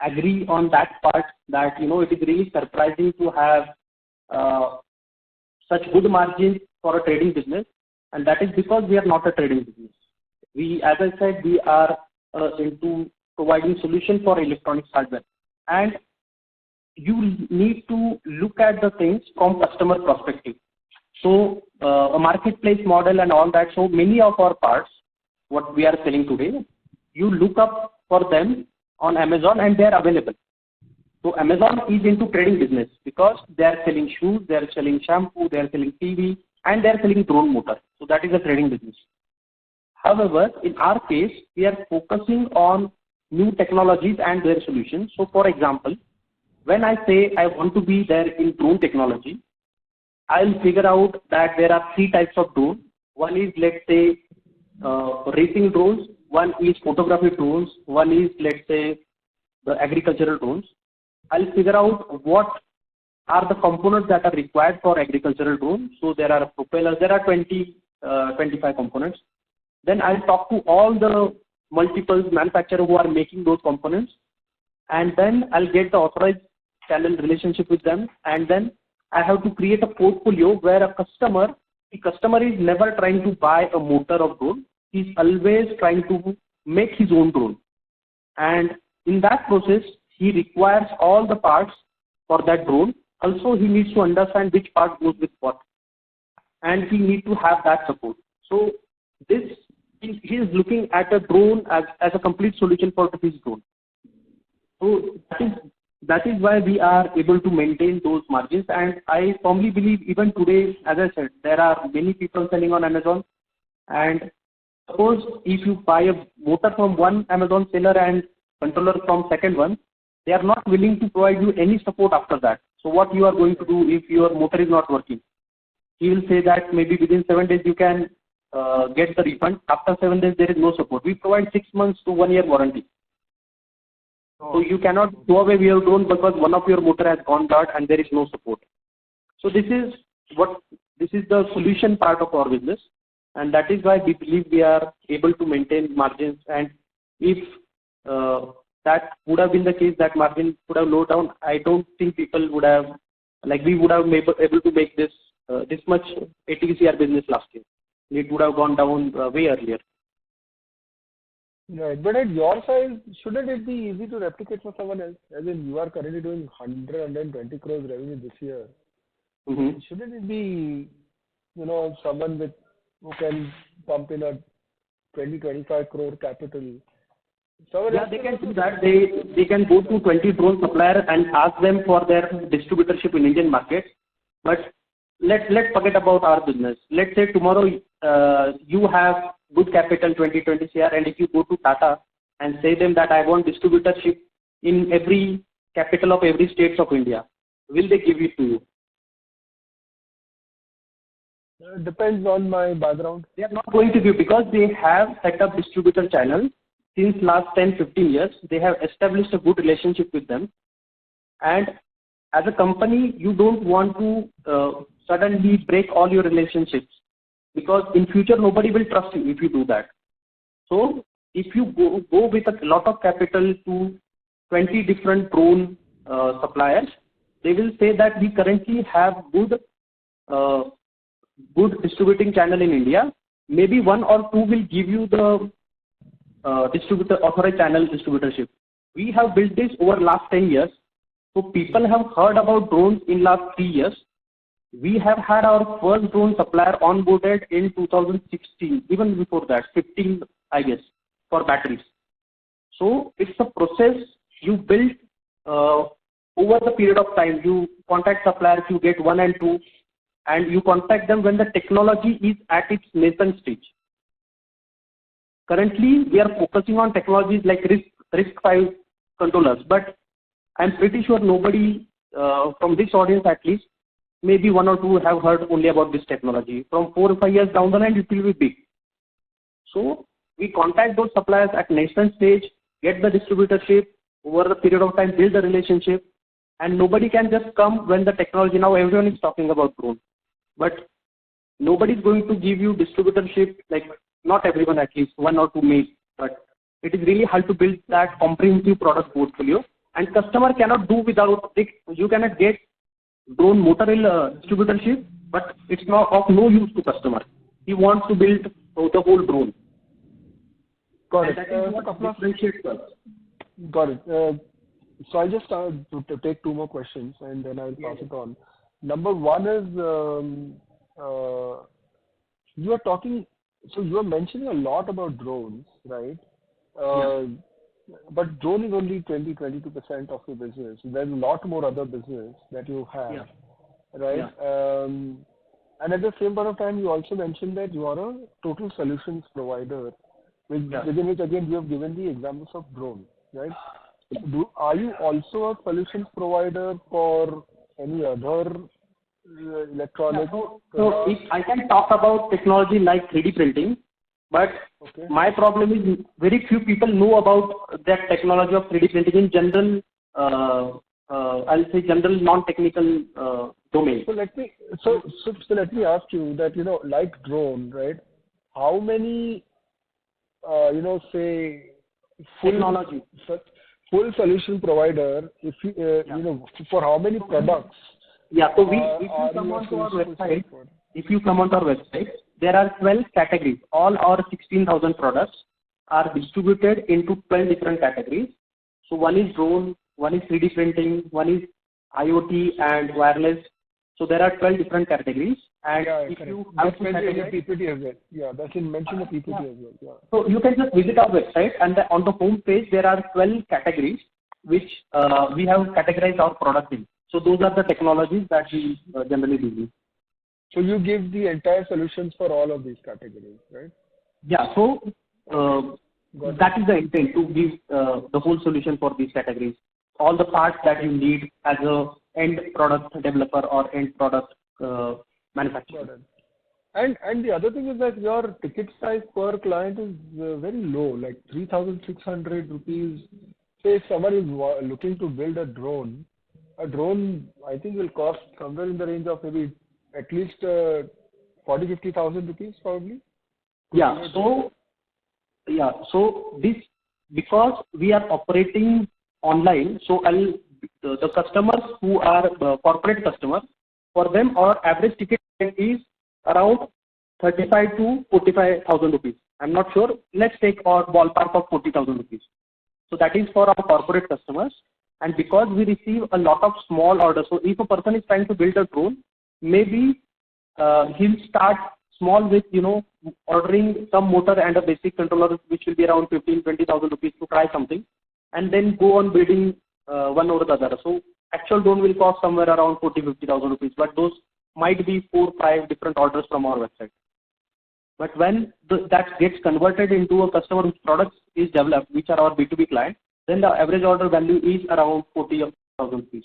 Speaker 3: agree on that part that, it is really surprising to have such good margins for a trading business, and that is because we are not a trading business. We, as I said, we are into providing solution for electronics hardware, and you need to look at the things from customer perspective. So a marketplace model and all that. So many of our parts, what we are selling today, you look up for them on Amazon and they are available. So Amazon is into trading business because they are selling shoes, they are selling shampoo, they are selling TV, and they are selling drone motor. So that is a trading business. However, in our case, we are focusing on new technologies and their solutions. So for example, when I say I want to be there in drone technology, I'll figure out that there are three types of drones. One is, let's say, racing drones. One is photography drones. One is, let's say, the agricultural drones. I'll figure out what are the components that are required for agricultural drones. So there are propellers, there are 25 components. Then I'll talk to all the multiple manufacturers who are making those components. And then I'll get the authorized channel relationship with them. And then I have to create a portfolio where the customer is never trying to buy a motor of drone. He's always trying to make his own drone. And in that process, he requires all the parts for that drone. Also, he needs to understand which part goes with what. And he needs to have that support. So he is looking at a drone as a complete solution for his drone. So that is why we are able to maintain those margins. And I firmly believe even today, as I said, there are many people selling on Amazon. And suppose if you buy a motor from one Amazon seller and controller from second one, they are not willing to provide you any support after that. So what you are going to do if your motor is not working? He will say that maybe within 7 days you can get the refund. After 7 days there is no support. We provide 6 months to 1 year warranty. So you cannot go away with your drone because one of your motor has gone bad and there is no support. So this is the solution part of our business, and that is why we believe we are able to maintain margins. And if that would have been the case, that margin would have low down, I don't think people would have, we would have been able to make this this much ATVCR business last year. It would have gone down way earlier.
Speaker 10: Right. But at your size, shouldn't it be easy to replicate for someone else? As in, you are currently doing 120 crores revenue this year.
Speaker 3: Mm-hmm.
Speaker 10: Shouldn't it be, someone who can pump in a 20-25 crore capital?
Speaker 3: Yeah, they can do that. They can go to 20 drone supplier and ask them for their distributorship in Indian market. But let's forget about our business. Let's say tomorrow you have good capital 20 CR, and if you go to Tata and say them that I want distributorship in every capital of every states of India, will they give it to you?
Speaker 10: Depends on my background.
Speaker 3: They are not going to give, because they have set up distributor channel since last 10-15 years. They have established a good relationship with them, and as a company you don't want to suddenly break all your relationships, because in future nobody will trust you if you do that. So if you go with a lot of capital to 20 different drone suppliers, they will say that we currently have good distributing channel in India. Maybe one or two will give you the authorized channel distributorship. We have built this over last 10 years. So people have heard about drones in last 3 years. We have had our first drone supplier onboarded in 2016, even before that, 15, I guess, for batteries. So it's a process you build over the period of time. You contact suppliers, you get 1 and 2, and you contact them when the technology is at its nascent stage. Currently, we are focusing on technologies like RISC-V controllers, but I'm pretty sure nobody from this audience, at least, maybe 1 or 2 have heard only about this technology. From 4 or 5 years down the line, it will be big. So we contact those suppliers at nascent stage, get the distributorship, over the period of time, build the relationship, and nobody can just come when the technology, now everyone is talking about drone. But nobody is going to give you distributorship, like not everyone, at least 1 or 2 may, but it is really hard to build that comprehensive product portfolio, and customer cannot do without it. You cannot get drone motor distributorship, but it's not of no use to customer. He wants to build the whole drone.
Speaker 10: Got it.
Speaker 3: That is what differentiates us.
Speaker 10: Got it. So I'll just start to take 2 more questions, and then I'll pass it on. Number 1 is, you are mentioning a lot about drones, right? But drone is only 22% of your business. There's a lot more other business that you have, right?
Speaker 3: Yeah.
Speaker 10: And at the same point of time, you also mentioned that you are a total solutions provider, within which again you have given the examples of drone, right? Are you also a solutions provider for any other electronic?
Speaker 3: So if I can talk about technology like 3D printing, but my problem is very few people know about that technology of 3D printing in general. I'll say general non-technical domain.
Speaker 10: So let me ask you that, like drone, right? How many say full solution provider, if you for how many products?
Speaker 3: Yeah, so if you come onto our website, there are 12 categories. All our 16,000 products are distributed into 12 different categories. So one is drone, one is 3D printing, one is IoT and wireless. So there are 12 different categories. And if you have
Speaker 10: to PPT as well. Yeah, that's mentioned in the PPT as well. Yeah.
Speaker 3: So you can just visit our website, and on the home page there are 12 categories which we have categorized our product in. So those are the technologies that we generally do.
Speaker 10: So you give the entire solutions for all of these categories, right?
Speaker 3: Yeah. So that is the intent, to give the whole solution for these categories. All the parts that you need as a end product developer or end product manufacturer.
Speaker 10: And the other thing is that your ticket size per client is very low, like 3,600 rupees. Say if someone is looking to build a drone I think will cost somewhere in the range of maybe at least 40,000-50,000 rupees probably.
Speaker 3: Yeah. So this, because we are operating online, so the customers who are corporate customers, for them our average ticket is around 35 to 45,000 rupees. I'm not sure. Let's take our ballpark of 40,000 rupees. So that is for our corporate customers. And because we receive a lot of small orders, so if a person is trying to build a drone, maybe he'll start small with, ordering some motor and a basic controller, which will be around 15,000-20,000 rupees to try something, and then go on building one over the other. So actual drone will cost somewhere around 40,000-50,000 rupees, but those might be 4-5 different orders from our website. But when that gets converted into a customer whose products is developed, which are our B2B clients, then the average order value is around 40,000 rupees.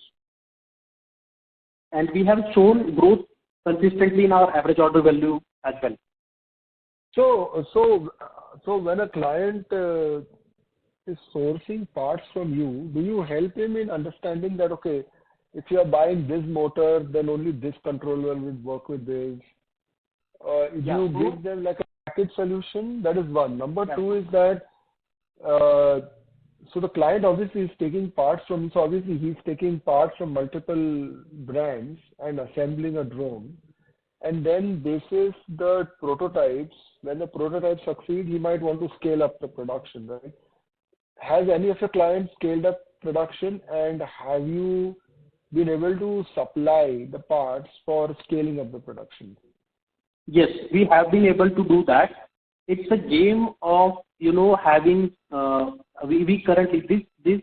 Speaker 3: And we have shown growth consistently in our average order value as well.
Speaker 10: So when a client is sourcing parts from you, do you help him in understanding that, okay, if you are buying this motor, then only this controller will work with this? Do you give them like a package solution? That is one. Number two is that, so the client obviously is taking parts from, so obviously he's taking parts from multiple brands and assembling a drone. And then basis the prototypes, when the prototypes succeed, he might want to scale up the production, right? Has any of your clients scaled up production, and have you been able to supply the parts for scaling up the production?
Speaker 3: Yes, we have been able to do that. It's a game of, having, we currently, this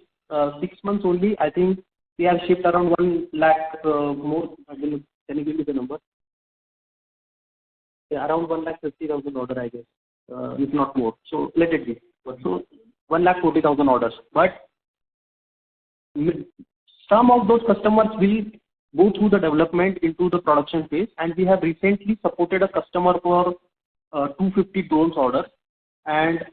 Speaker 3: 6 months only, I think we have shipped around 1 lakh more. Can you give me the number? Yeah, around 1,50,000 order, I guess, if not more. So let it be. So 1,40,000 orders. But some of those customers will go through the development into the production phase, and we have recently supported a customer for 250 drones order, and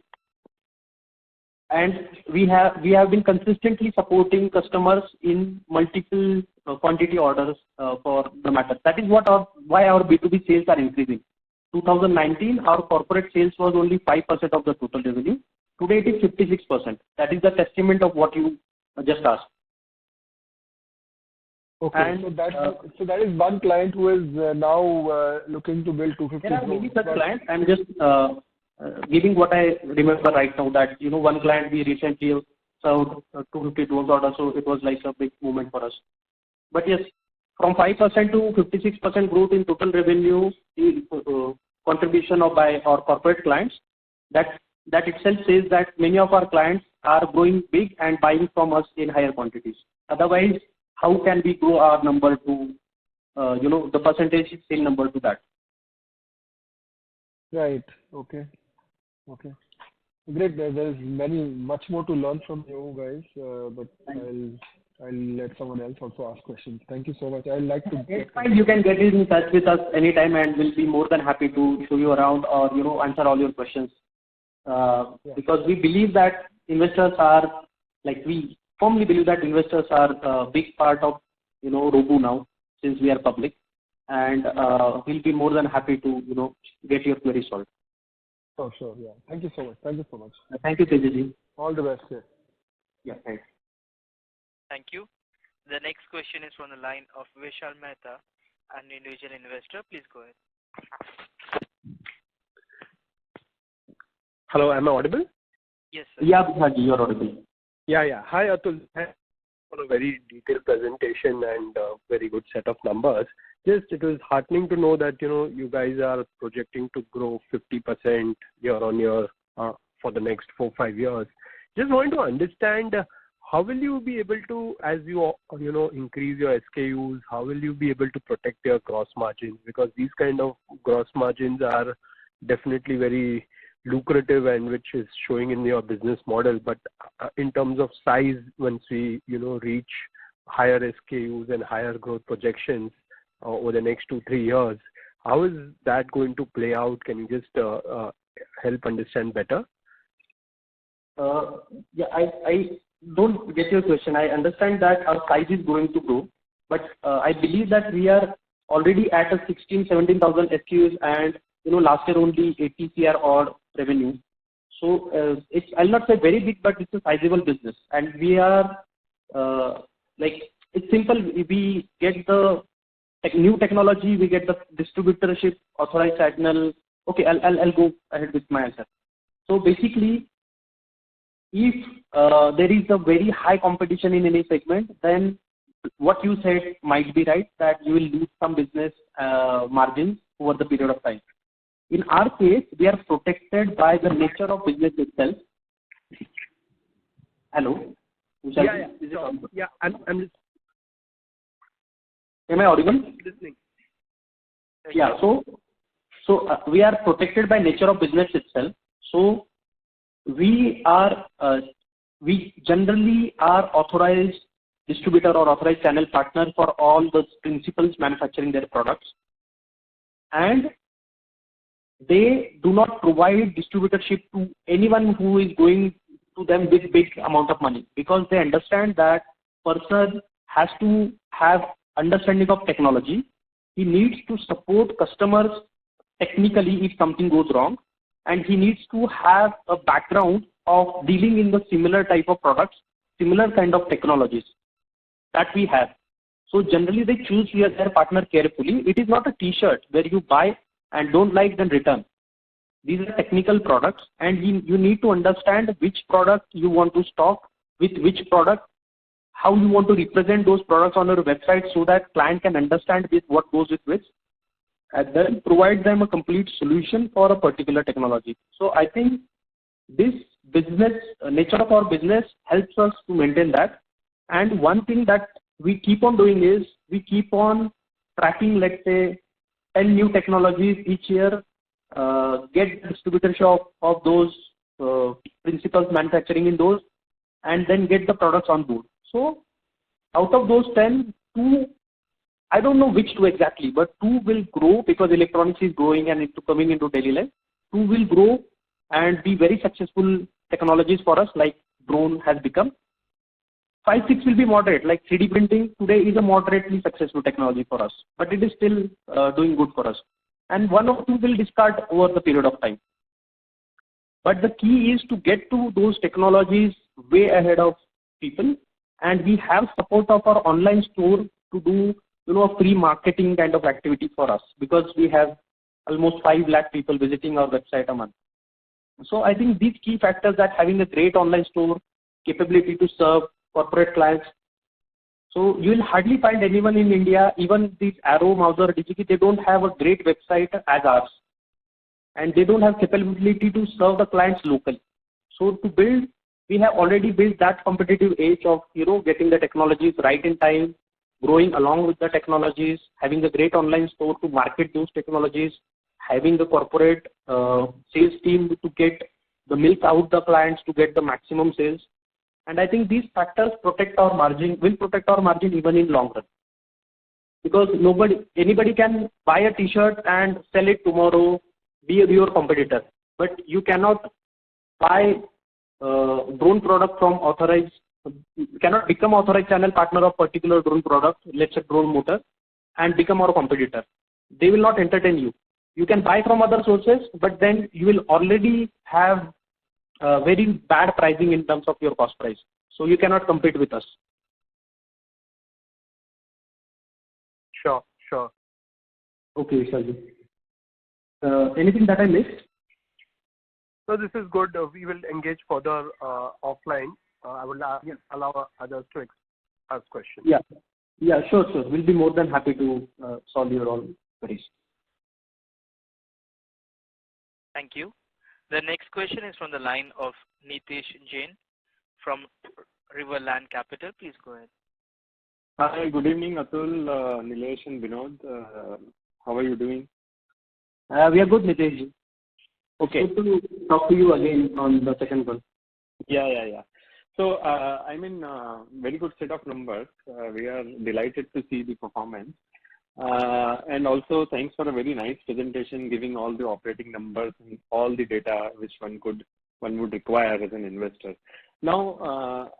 Speaker 3: we have been consistently supporting customers in multiple quantity orders for the matter. That is why our B2B sales are increasing. 2019, our corporate sales was only 5% of the total revenue. Today it is 56%. That is the testament of what you just asked.
Speaker 10: Okay,
Speaker 3: and,
Speaker 10: so that is one client who is now looking to build 250
Speaker 3: There are many such clients. I'm just giving what I remember right now, that one client we recently served 250 drones order, so it was like a big movement for us. But yes, from 5% to 56% growth in total revenue contribution by our corporate clients, that itself says that many of our clients are growing big and buying from us in higher quantities. Otherwise, how can we grow our number to, the percentage sale number to that?
Speaker 10: Right. Okay. Great. There's much more to learn from you guys, but I'll let someone else also ask questions. Thank you so much. I'd like to.
Speaker 3: It's fine. You can get in touch with us anytime, and we'll be more than happy to show you around or answer all your questions. Because we believe that investors are we firmly believe that investors are a big part of Robo now, since we are public, and we'll be more than happy to get your query solved.
Speaker 10: Oh, sure. Yeah. Thank you so much.
Speaker 3: Thank you, Tejaji.
Speaker 10: All the best.
Speaker 3: Yeah. Thanks.
Speaker 1: Thank you. The next question is from the line of Vishal Mehta, an individual investor. Please go ahead.
Speaker 11: Hello, am I audible?
Speaker 1: Yes, sir.
Speaker 3: Yeah, Bhaji, you're audible.
Speaker 11: Yeah. Hi, Atul. Thanks for a very detailed presentation and a very good set of numbers. Just, it was heartening to know that, you guys are projecting to grow 50% year on year for the next 4-5 years. Just want to understand, how will you be able to, as you increase your SKUs, how will you be able to protect your gross margins? Because these kind of gross margins are definitely very lucrative and which is showing in your business model. But in terms of size, once we, reach higher SKUs and higher growth projections over the next 2-3 years, how is that going to play out? Can you just help understand better?
Speaker 3: I don't get your question. I understand that our size is going to grow, but I believe that we are already at a 16,000-17,000 SKUs, and last year only 80 CR odd revenue. So I'll not say very big, but it's a sizable business, and we are it's simple. We get the new technology, we get the distributorship, authorized channel. Okay, I'll go ahead with my answer. So basically, if there is a very high competition in any segment, then what you said might be right, that you will lose some business margins over the period of time. In our case, we are protected by the nature of business itself. Hello?
Speaker 11: Yeah. I'm just.
Speaker 3: Am I audible?
Speaker 11: Listening.
Speaker 3: Yeah. So we are protected by nature of business itself. So we generally are authorized distributor or authorized channel partner for all the principals manufacturing their products, and they do not provide distributorship to anyone who is going to them with big amount of money, because they understand that person has to have understanding of technology. He needs to support customers technically if something goes wrong, and he needs to have a background of dealing in the similar type of products, similar kind of technologies that we have. So generally they choose their partner carefully. It is not a t-shirt where you buy and don't like then return. These are technical products, and you need to understand which product you want to stock with which product, how you want to represent those products on your website so that client can understand with what goes with which, and then provide them a complete solution for a particular technology. So I think this business, nature of our business helps us to maintain that. And one thing that we keep on doing is we keep on tracking, let's say, 10 new technologies each year, get distributorship of those principals manufacturing in those, and then get the products on board. So out of those 10, 2, I don't know which 2 exactly, but 2 will grow because electronics is growing and it's coming into daily life. 2 will grow and be very successful technologies for us, like drone has become. 5, 6 will be moderate, like 3D printing today is a moderately successful technology for us, but it is still doing good for us. And 1 or 2 will discard over the period of time. But the key is to get to those technologies way ahead of people, and we have support of our online store to do a free marketing kind of activity for us, because we have almost 5 lakh people visiting our website a month. So I think these key factors, that having a great online store, capability to serve corporate clients. So you will hardly find anyone in India, even these Arrow, Mauser, Digi, they don't have a great website as ours, and they don't have capability to serve the clients locally. So to build, we have already built that competitive edge of getting the technologies right in time, growing along with the technologies, having a great online store to market those technologies, having the corporate sales team to get the milk out the clients to get the maximum sales. And I think these factors protect our margin, will protect our margin even in long run. Because anybody can buy a t-shirt and sell it tomorrow, be your competitor. But you cannot buy drone product from authorized, cannot become authorized channel partner of particular drone product, let's say drone motor, and become our competitor. They will not entertain you. You can buy from other sources, but then you will already have very bad pricing in terms of your cost price. So you cannot compete with us.
Speaker 11: Sure.
Speaker 3: Okay, Sajid. Anything that I missed?
Speaker 11: So this is good. We will engage further offline. I will allow others to ask questions.
Speaker 3: Yeah, sure. We'll be more than happy to solve your all queries.
Speaker 1: Thank you. The next question is from the line of Nitesh Jain from Riverland Capital. Please go ahead.
Speaker 12: Hi, good evening, Atul, Nilesh, and Vinod. How are you doing?
Speaker 3: We are good, Nitesh.
Speaker 12: Okay.
Speaker 3: Good to talk to you again on the second one.
Speaker 12: Yeah. So, very good set of numbers. We are delighted to see the performance. And also, thanks for a very nice presentation, giving all the operating numbers and all the data which one would require as an investor. Now,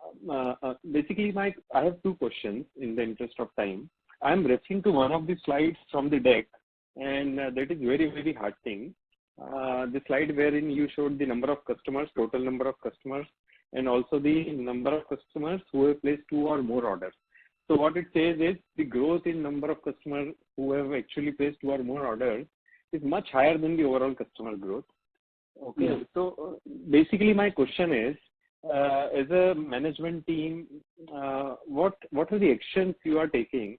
Speaker 12: basically, I have 2 questions in the interest of time. I am referring to one of the slides from the deck, and that is very, very heartening. The slide wherein you showed the number of customers, total number of customers, and also the number of customers who have placed 2 or more orders. So what it says is the growth in number of customers who have actually placed 2 or more orders is much higher than the overall customer growth. Okay.
Speaker 3: Yeah.
Speaker 12: So basically my question is, as a management team, what are the actions you are taking?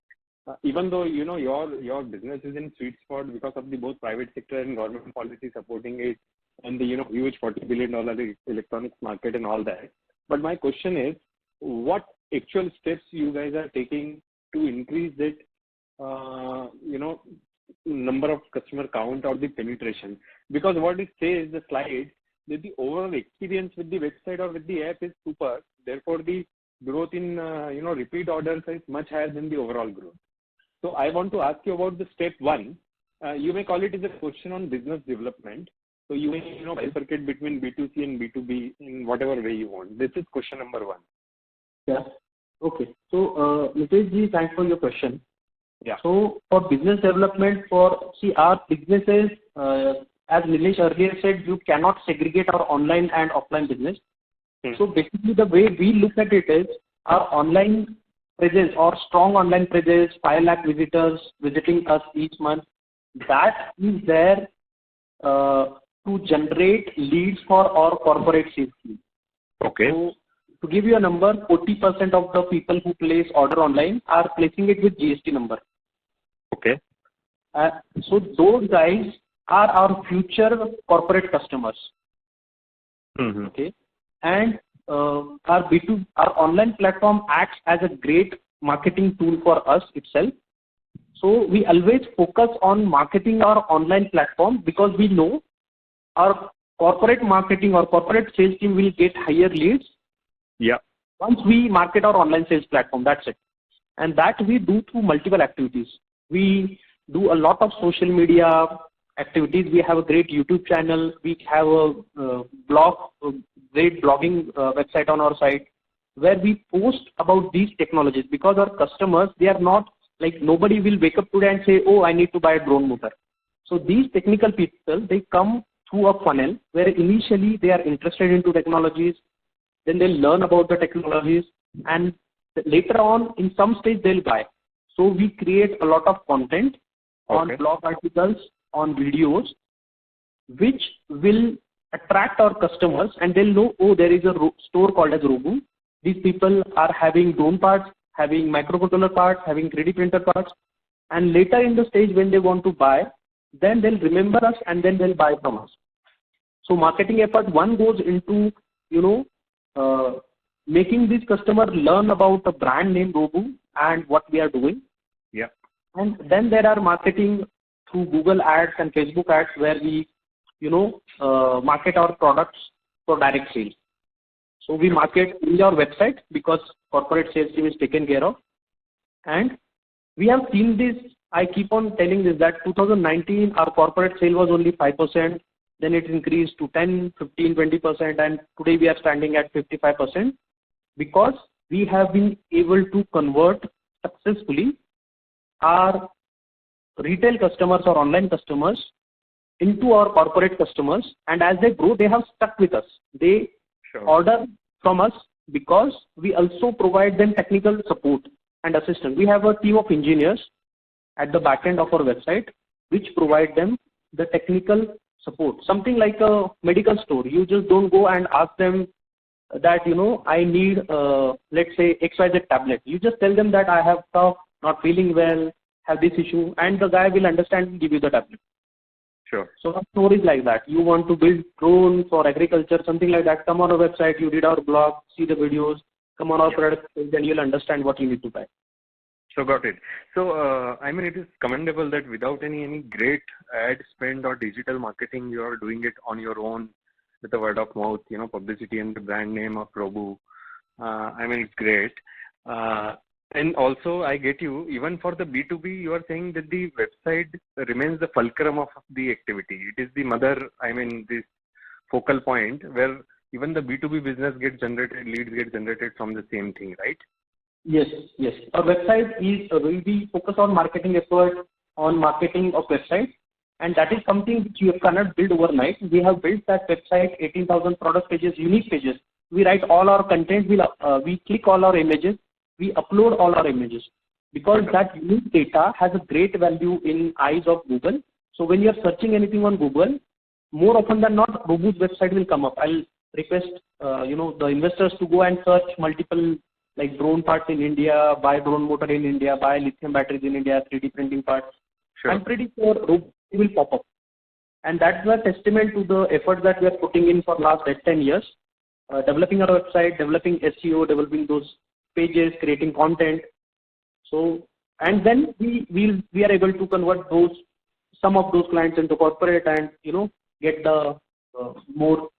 Speaker 12: Even though your business is in sweet spot because of the both private sector and government policy supporting it, and the huge $40 billion electronics market and all that. But my question is, what actual steps you guys are taking to increase that number of customer count or the penetration? Because what it says the slide that the overall experience with the website or with the app is super. Therefore, the growth in repeat orders is much higher than the overall growth. So I want to ask you about the step 1. You may call it as a question on business development. So you may bifurcate between B2C and B2B in whatever way you want. This is question number 1.
Speaker 3: Yeah. Okay. So Nitesh ji, thanks for your question.
Speaker 12: Yeah.
Speaker 3: So for business development, our businesses, as Nilesh earlier said, you cannot segregate our online and offline business. So basically the way we look at it is our online presence or strong online presence, 5 lakh visitors visiting us each month, that is there to generate leads for our corporate sales team.
Speaker 12: Okay.
Speaker 3: So to give you a number, 40% of the people who place order online are placing it with GST number.
Speaker 12: Okay.
Speaker 3: So those guys are our future corporate customers. Okay. And our online platform acts as a great marketing tool for us itself. So we always focus on marketing our online platform because we know our corporate marketing or corporate sales team will get higher leads.
Speaker 12: Yeah.
Speaker 3: Once we market our online sales platform, that's it. And that we do through multiple activities. We do a lot of social media activities. We have a great YouTube channel. We have a great blogging website on our site where we post about these technologies, because our customers, they are not like, nobody will wake up today and say, oh, I need to buy a drone motor. So these technical people, they come through a funnel where initially they are interested into technologies, then they'll learn about the technologies, and later on in some stage they'll buy. So we create a lot of content on blog articles, on videos, which will attract our customers, and they'll know, oh, there is a store called as Robu. These people are having drone parts, having microcontroller parts, having 3D printer parts, and later in the stage when they want to buy, then they'll remember us and then they'll buy from us. So marketing effort 1 goes into, making this customer learn about the brand name Robu and what we are doing.
Speaker 12: Yeah.
Speaker 3: And then there are marketing through Google ads and Facebook ads where we, market our products for direct sales. So we market in your website because corporate sales team is taken care of. And we have seen this, I keep on telling this, that 2019 our corporate sale was only 5%, then it increased to 10, 15, 20%, and today we are standing at 55% because we have been able to convert successfully our retail customers or online customers into our corporate customers, and as they grow, they have stuck with us. They order from us because we also provide them technical support and assistance. We have a team of engineers at the back end of our website which provide them the technical support. Something like a medical store. You just don't go and ask them that, I need, let's say, XYZ tablet. You just tell them that I have cough, not feeling well, have this issue, and the guy will understand and give you the tablet.
Speaker 12: Sure.
Speaker 3: So our story is like that. You want to build drones for agriculture, something like that. Come on our website, you read our blog, see the videos, come on our product, then you'll understand what you need to buy.
Speaker 12: So got it. So it is commendable that without any great ad spend or digital marketing, you are doing it on your own with the word of mouth, publicity and the brand name of Robu. It's great. And also, I get you, even for the B2B, you are saying that the website remains the fulcrum of the activity. It is the mother, this focal point where even the B2B business gets generated, leads get generated from the same thing, right?
Speaker 3: Yes, yes. Our website is, we focus on marketing effort, on marketing of website, and that is something which you cannot build overnight. We have built that website, 18,000 product pages, unique pages. We write all our content, we click all our images. we upload all our images, because that unique data has a great value in eyes of Google. So when you're searching anything on Google, more often than not, Robu's website will come up. I'll request the investors to go and search multiple like drone parts in India, buy drone motor in India, buy lithium batteries in India, 3D printing parts. Sure. I'm pretty sure Robu will pop up. And that's a testament to the effort that we are putting in for last 10 years, developing our website, developing SEO, developing those pages, creating content. So, and then we are able to convert some of those clients into corporate and, get the more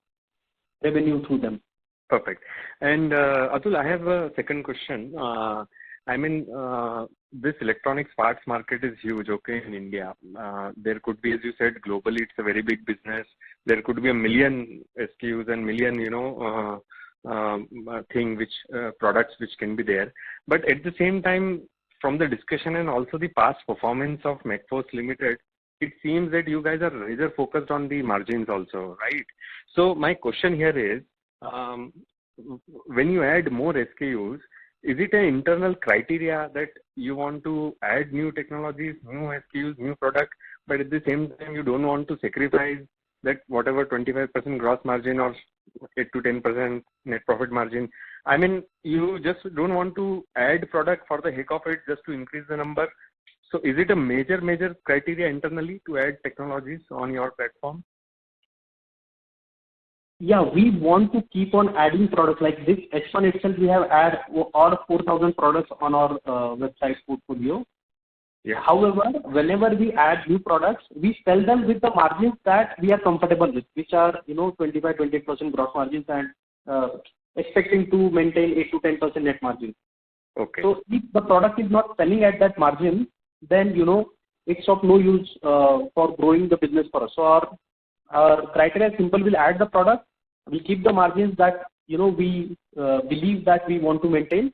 Speaker 3: revenue through them.
Speaker 12: Perfect. And Atul, I have a second question. This electronics parts market is huge, okay, in India. There could be, as you said, globally, it's a very big business. There could be a million SKUs and million, products which can be there. But at the same time, from the discussion and also the past performance of Macfos Limited, it seems that you guys are rather focused on the margins also, right? So my question here is, when you add more SKUs, is it an internal criteria that you want to add new technologies, new SKUs, new product, but at the same time you don't want to sacrifice that whatever 25% gross margin or 8 to 10% net profit margin? You just don't want to add product for the heck of it just to increase the number. So is it a major criteria internally to add technologies on your platform?
Speaker 3: Yeah, we want to keep on adding products like this. H1 itself, we have added all 4,000 products on our website portfolio. Yeah. However, whenever we add new products, we sell them with the margins that we are comfortable with, which are 25-28% gross margins and expecting to maintain 8 to 10% net margin. Okay. So if the product is not selling at that margin, then it's of no use for growing the business for us. So our criteria is simple: we'll add the product, we'll keep the margins that we believe that we want to maintain,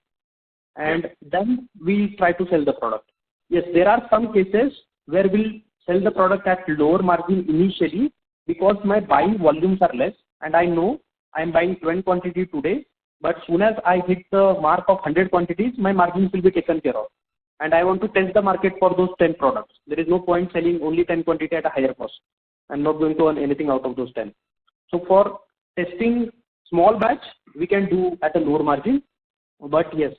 Speaker 3: and then we try to sell the product. Yes, there are some cases where we'll sell the product at lower margin initially because my buying volumes are less, and I know I'm buying 20 quantity today, but soon as I hit the mark of 100 quantities, my margins will be taken care of. And I want to test the market for those 10 products. There is no point selling only 10 quantity at a higher cost. I'm not going to earn anything out of those 10. So for testing small batch, we can do at a lower margin. But yes,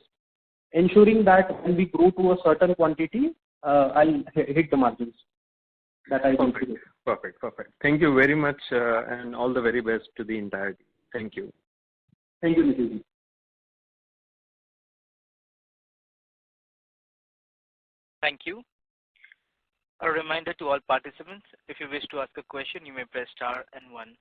Speaker 3: ensuring that when we grow to a certain quantity, I'll hit the margins that I want to do.
Speaker 12: Perfect. Thank you very much, and all the very best to the entire team. Thank you.
Speaker 3: Thank you, Nikhil.
Speaker 1: Thank you. A reminder to all participants, if you wish to ask a question, you may press star and 1.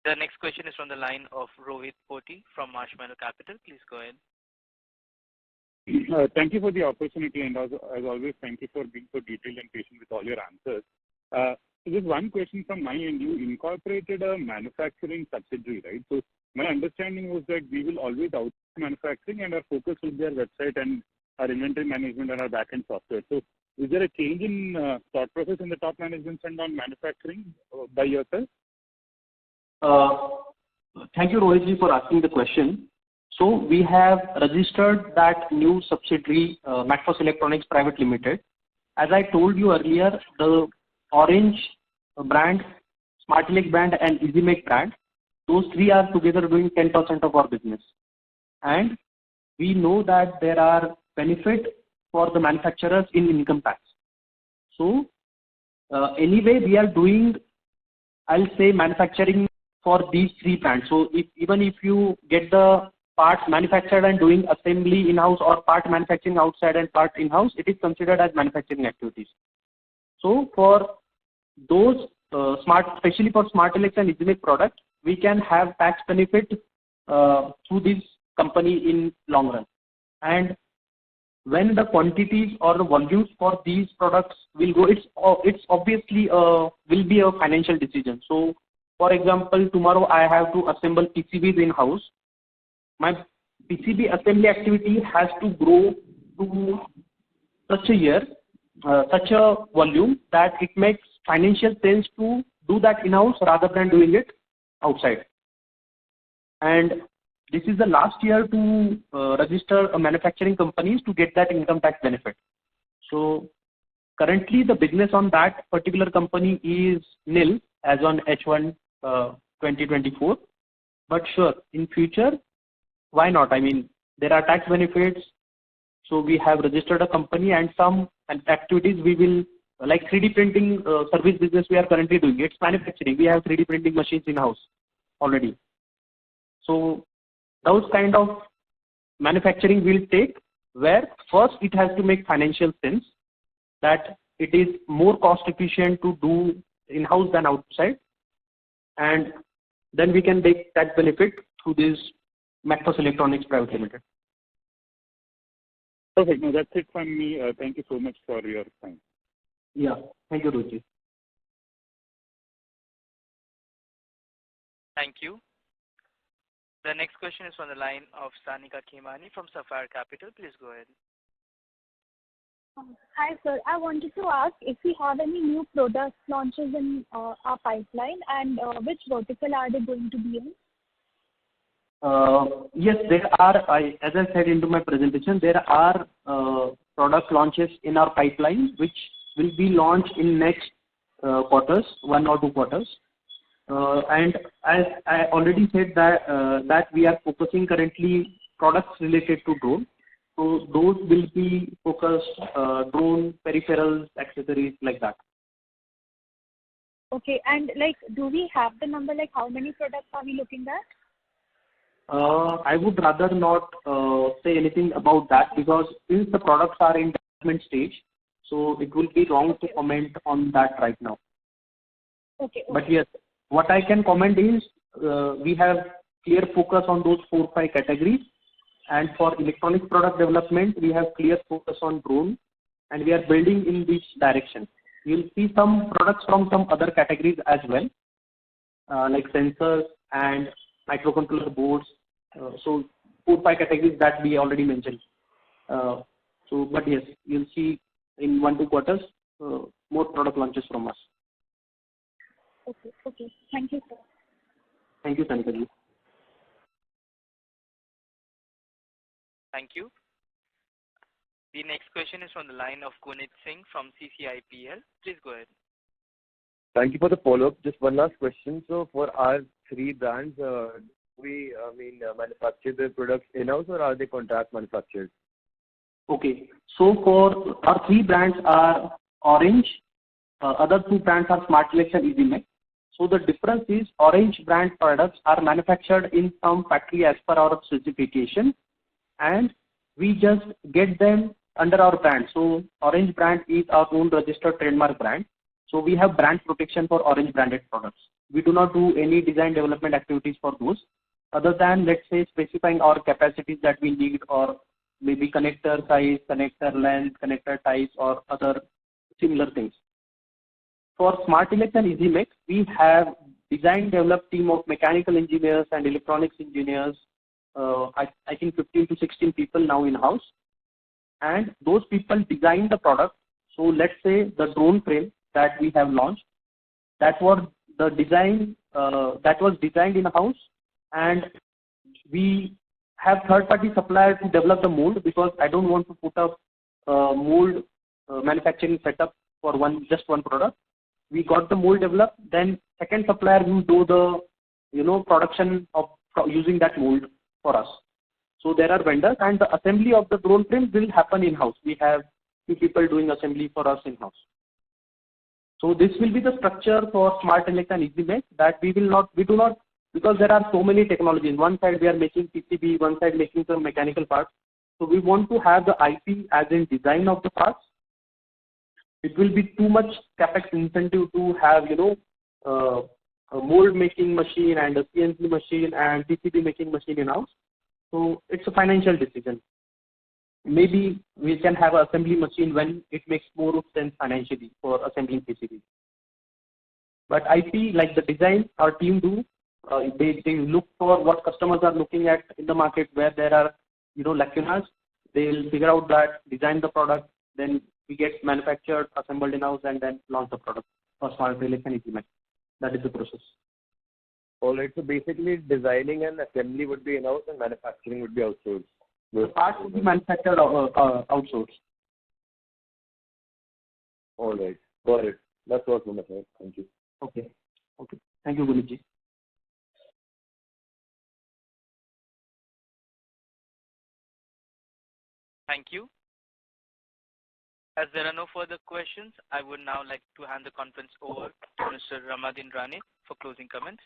Speaker 1: The next question is from the line of Rohit Poti from Marshmallow Capital. Please go ahead.
Speaker 13: Thank you for the opportunity, and as always, thank you for being so detailed and patient with all your answers. Just one question from my end. You incorporated a manufacturing subsidiary, right? So my understanding was that we will always outsource manufacturing, and our focus will be our website and our inventory management and our backend software. So is there a change in thought process in the top management and on manufacturing by yourself?
Speaker 3: Thank you, Rohitji, for asking the question. So we have registered that new subsidiary, Macfos Electronics Private Limited. As I told you earlier, the Orange brand, SmartElect brand, and EasyMake brand, those three are together doing 10% of our business. And we know that there are benefits for the manufacturers in income tax. So anyway, we are doing, I'll say, manufacturing for these three brands. So even if you get the parts manufactured and doing assembly in-house or part manufacturing outside and part in-house, it is considered as manufacturing activities. So for those especially for SmartElect and EasyMake product, we can have tax benefit through this company in long run. And when the quantities or the volumes for these products will go, it's obviously will be a financial decision. So for example, tomorrow I have to assemble PCBs in-house. My PCB assembly activity has to grow to such a year such a volume that it makes financial sense to do that in-house rather than doing it outside. And this is the last year to register a manufacturing companies to get that income tax benefit. So currently the business on that particular company is nil as on H1 2024. But sure, in future, why not? I mean, there are tax benefits. So we have registered a company and some activities we will, like 3D printing service business we are currently doing. It's manufacturing. We have 3D printing machines in-house already. So those kind of manufacturing will take where first it has to make financial sense that it is more cost efficient to do in-house than outside. And then we can take that benefit through this Macfos Electronics Private Limited.
Speaker 13: Perfect. No, that's it from me. Thank you so much for your time.
Speaker 3: Yeah. Thank you, Ruchi.
Speaker 1: Thank you. The next question is from the line of Sanika Khemani from Sapphire Capital. Please go ahead.
Speaker 9: Hi, sir. I wanted to ask if we have any new product launches in our pipeline and which vertical are they going to be in?
Speaker 3: Yes, there are. As I said into my presentation, there are product launches in our pipeline which will be launched in next quarters, 1 or 2 quarters. And as I already said that we are focusing currently products related to drone. So those will be focused drone peripherals, accessories like that.
Speaker 9: Okay, and like, do we have the number? Like, how many products are we looking at?
Speaker 3: I would rather not say anything about that because since the products are in development stage, so it will be wrong to comment on that right now.
Speaker 9: Okay.
Speaker 3: But yes, what I can comment is we have clear focus on those 4-5 categories, and for electronic product development, we have clear focus on drone, and we are building in this direction. You'll see some products from some other categories as well, like sensors and microcontroller boards. So 4-5 categories that we already mentioned. But yes, you'll see in 1-2 quarters more product launches from us.
Speaker 9: Okay. Thank you, sir.
Speaker 3: Thank you, Sanika.
Speaker 1: Thank you. The next question is from the line of Kunit Singh from CCIPL. Please go ahead.
Speaker 8: Thank you for the follow-up. Just one last question. So for our 3 brands, we manufacture the products in-house or are they contract manufactured?
Speaker 3: Okay. So for our 3 brands are Orange, other 2 brands are SmartLex and EasyMech. So the difference is Orange brand products are manufactured in some factory as per our specification, and we just get them under our brand. So Orange brand is our own registered trademark brand. So we have brand protection for Orange branded products. We do not do any design development activities for those, other than, let's say, specifying our capacities that we need, or maybe connector size, connector length, connector types, or other similar things. For SmartLex and EasyMech, we have design developed team of mechanical engineers and electronics engineers, I think 15 to 16 people now in-house. And those people design the product. So let's say the drone frame that we have launched, that was the design that was designed in-house, and we have third-party suppliers to develop the mold because I don't want to put up mold manufacturing setup for just one product. We got the mold developed, then second supplier will do the production of using that mold for us. So there are vendors, and the assembly of the drone frame will happen in-house. We have 2 people doing assembly for us in-house. So this will be the structure for SmartLex and EasyMech, that we do not, because there are so many technologies. One side we are making PCB, one side making some mechanical parts. So we want to have the IP as in design of the parts. It will be too much capex incentive to have, a mold making machine and a CNC machine and PCB making machine in-house. So it's a financial decision. Maybe we can have an assembly machine when it makes more sense financially for assembling PCB. But IP, like the design, our team do. They look for what customers are looking at in the market where there are lacunas. They'll figure out that, design the product, then we get manufactured, assembled in-house, and then launch the product for smart release and implement. That is the process.
Speaker 8: All right. So basically, designing and assembly would be in-house and manufacturing would be outsourced.
Speaker 3: The parts would be manufactured outsourced.
Speaker 8: All right. Got it. That's all from my side. Thank you.
Speaker 3: Okay. Thank you, Guruji.
Speaker 1: Thank you. As there are no further questions, I would now like to hand the conference over to Mr. Ramadin Rane for closing comments.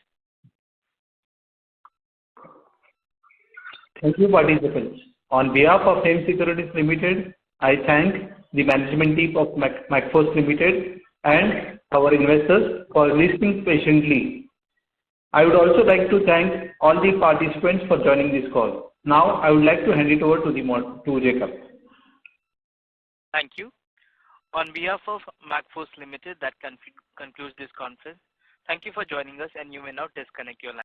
Speaker 2: Thank you, participants. On behalf of Same Securities Limited, I thank the management team of Macfos Limited and our investors for listening patiently. I would also like to thank all the participants for joining this call. Now, I would like to hand it over to Jacob.
Speaker 1: Thank you. On behalf of Macfos Limited, that concludes this conference. Thank you for joining us, and you may now disconnect your line.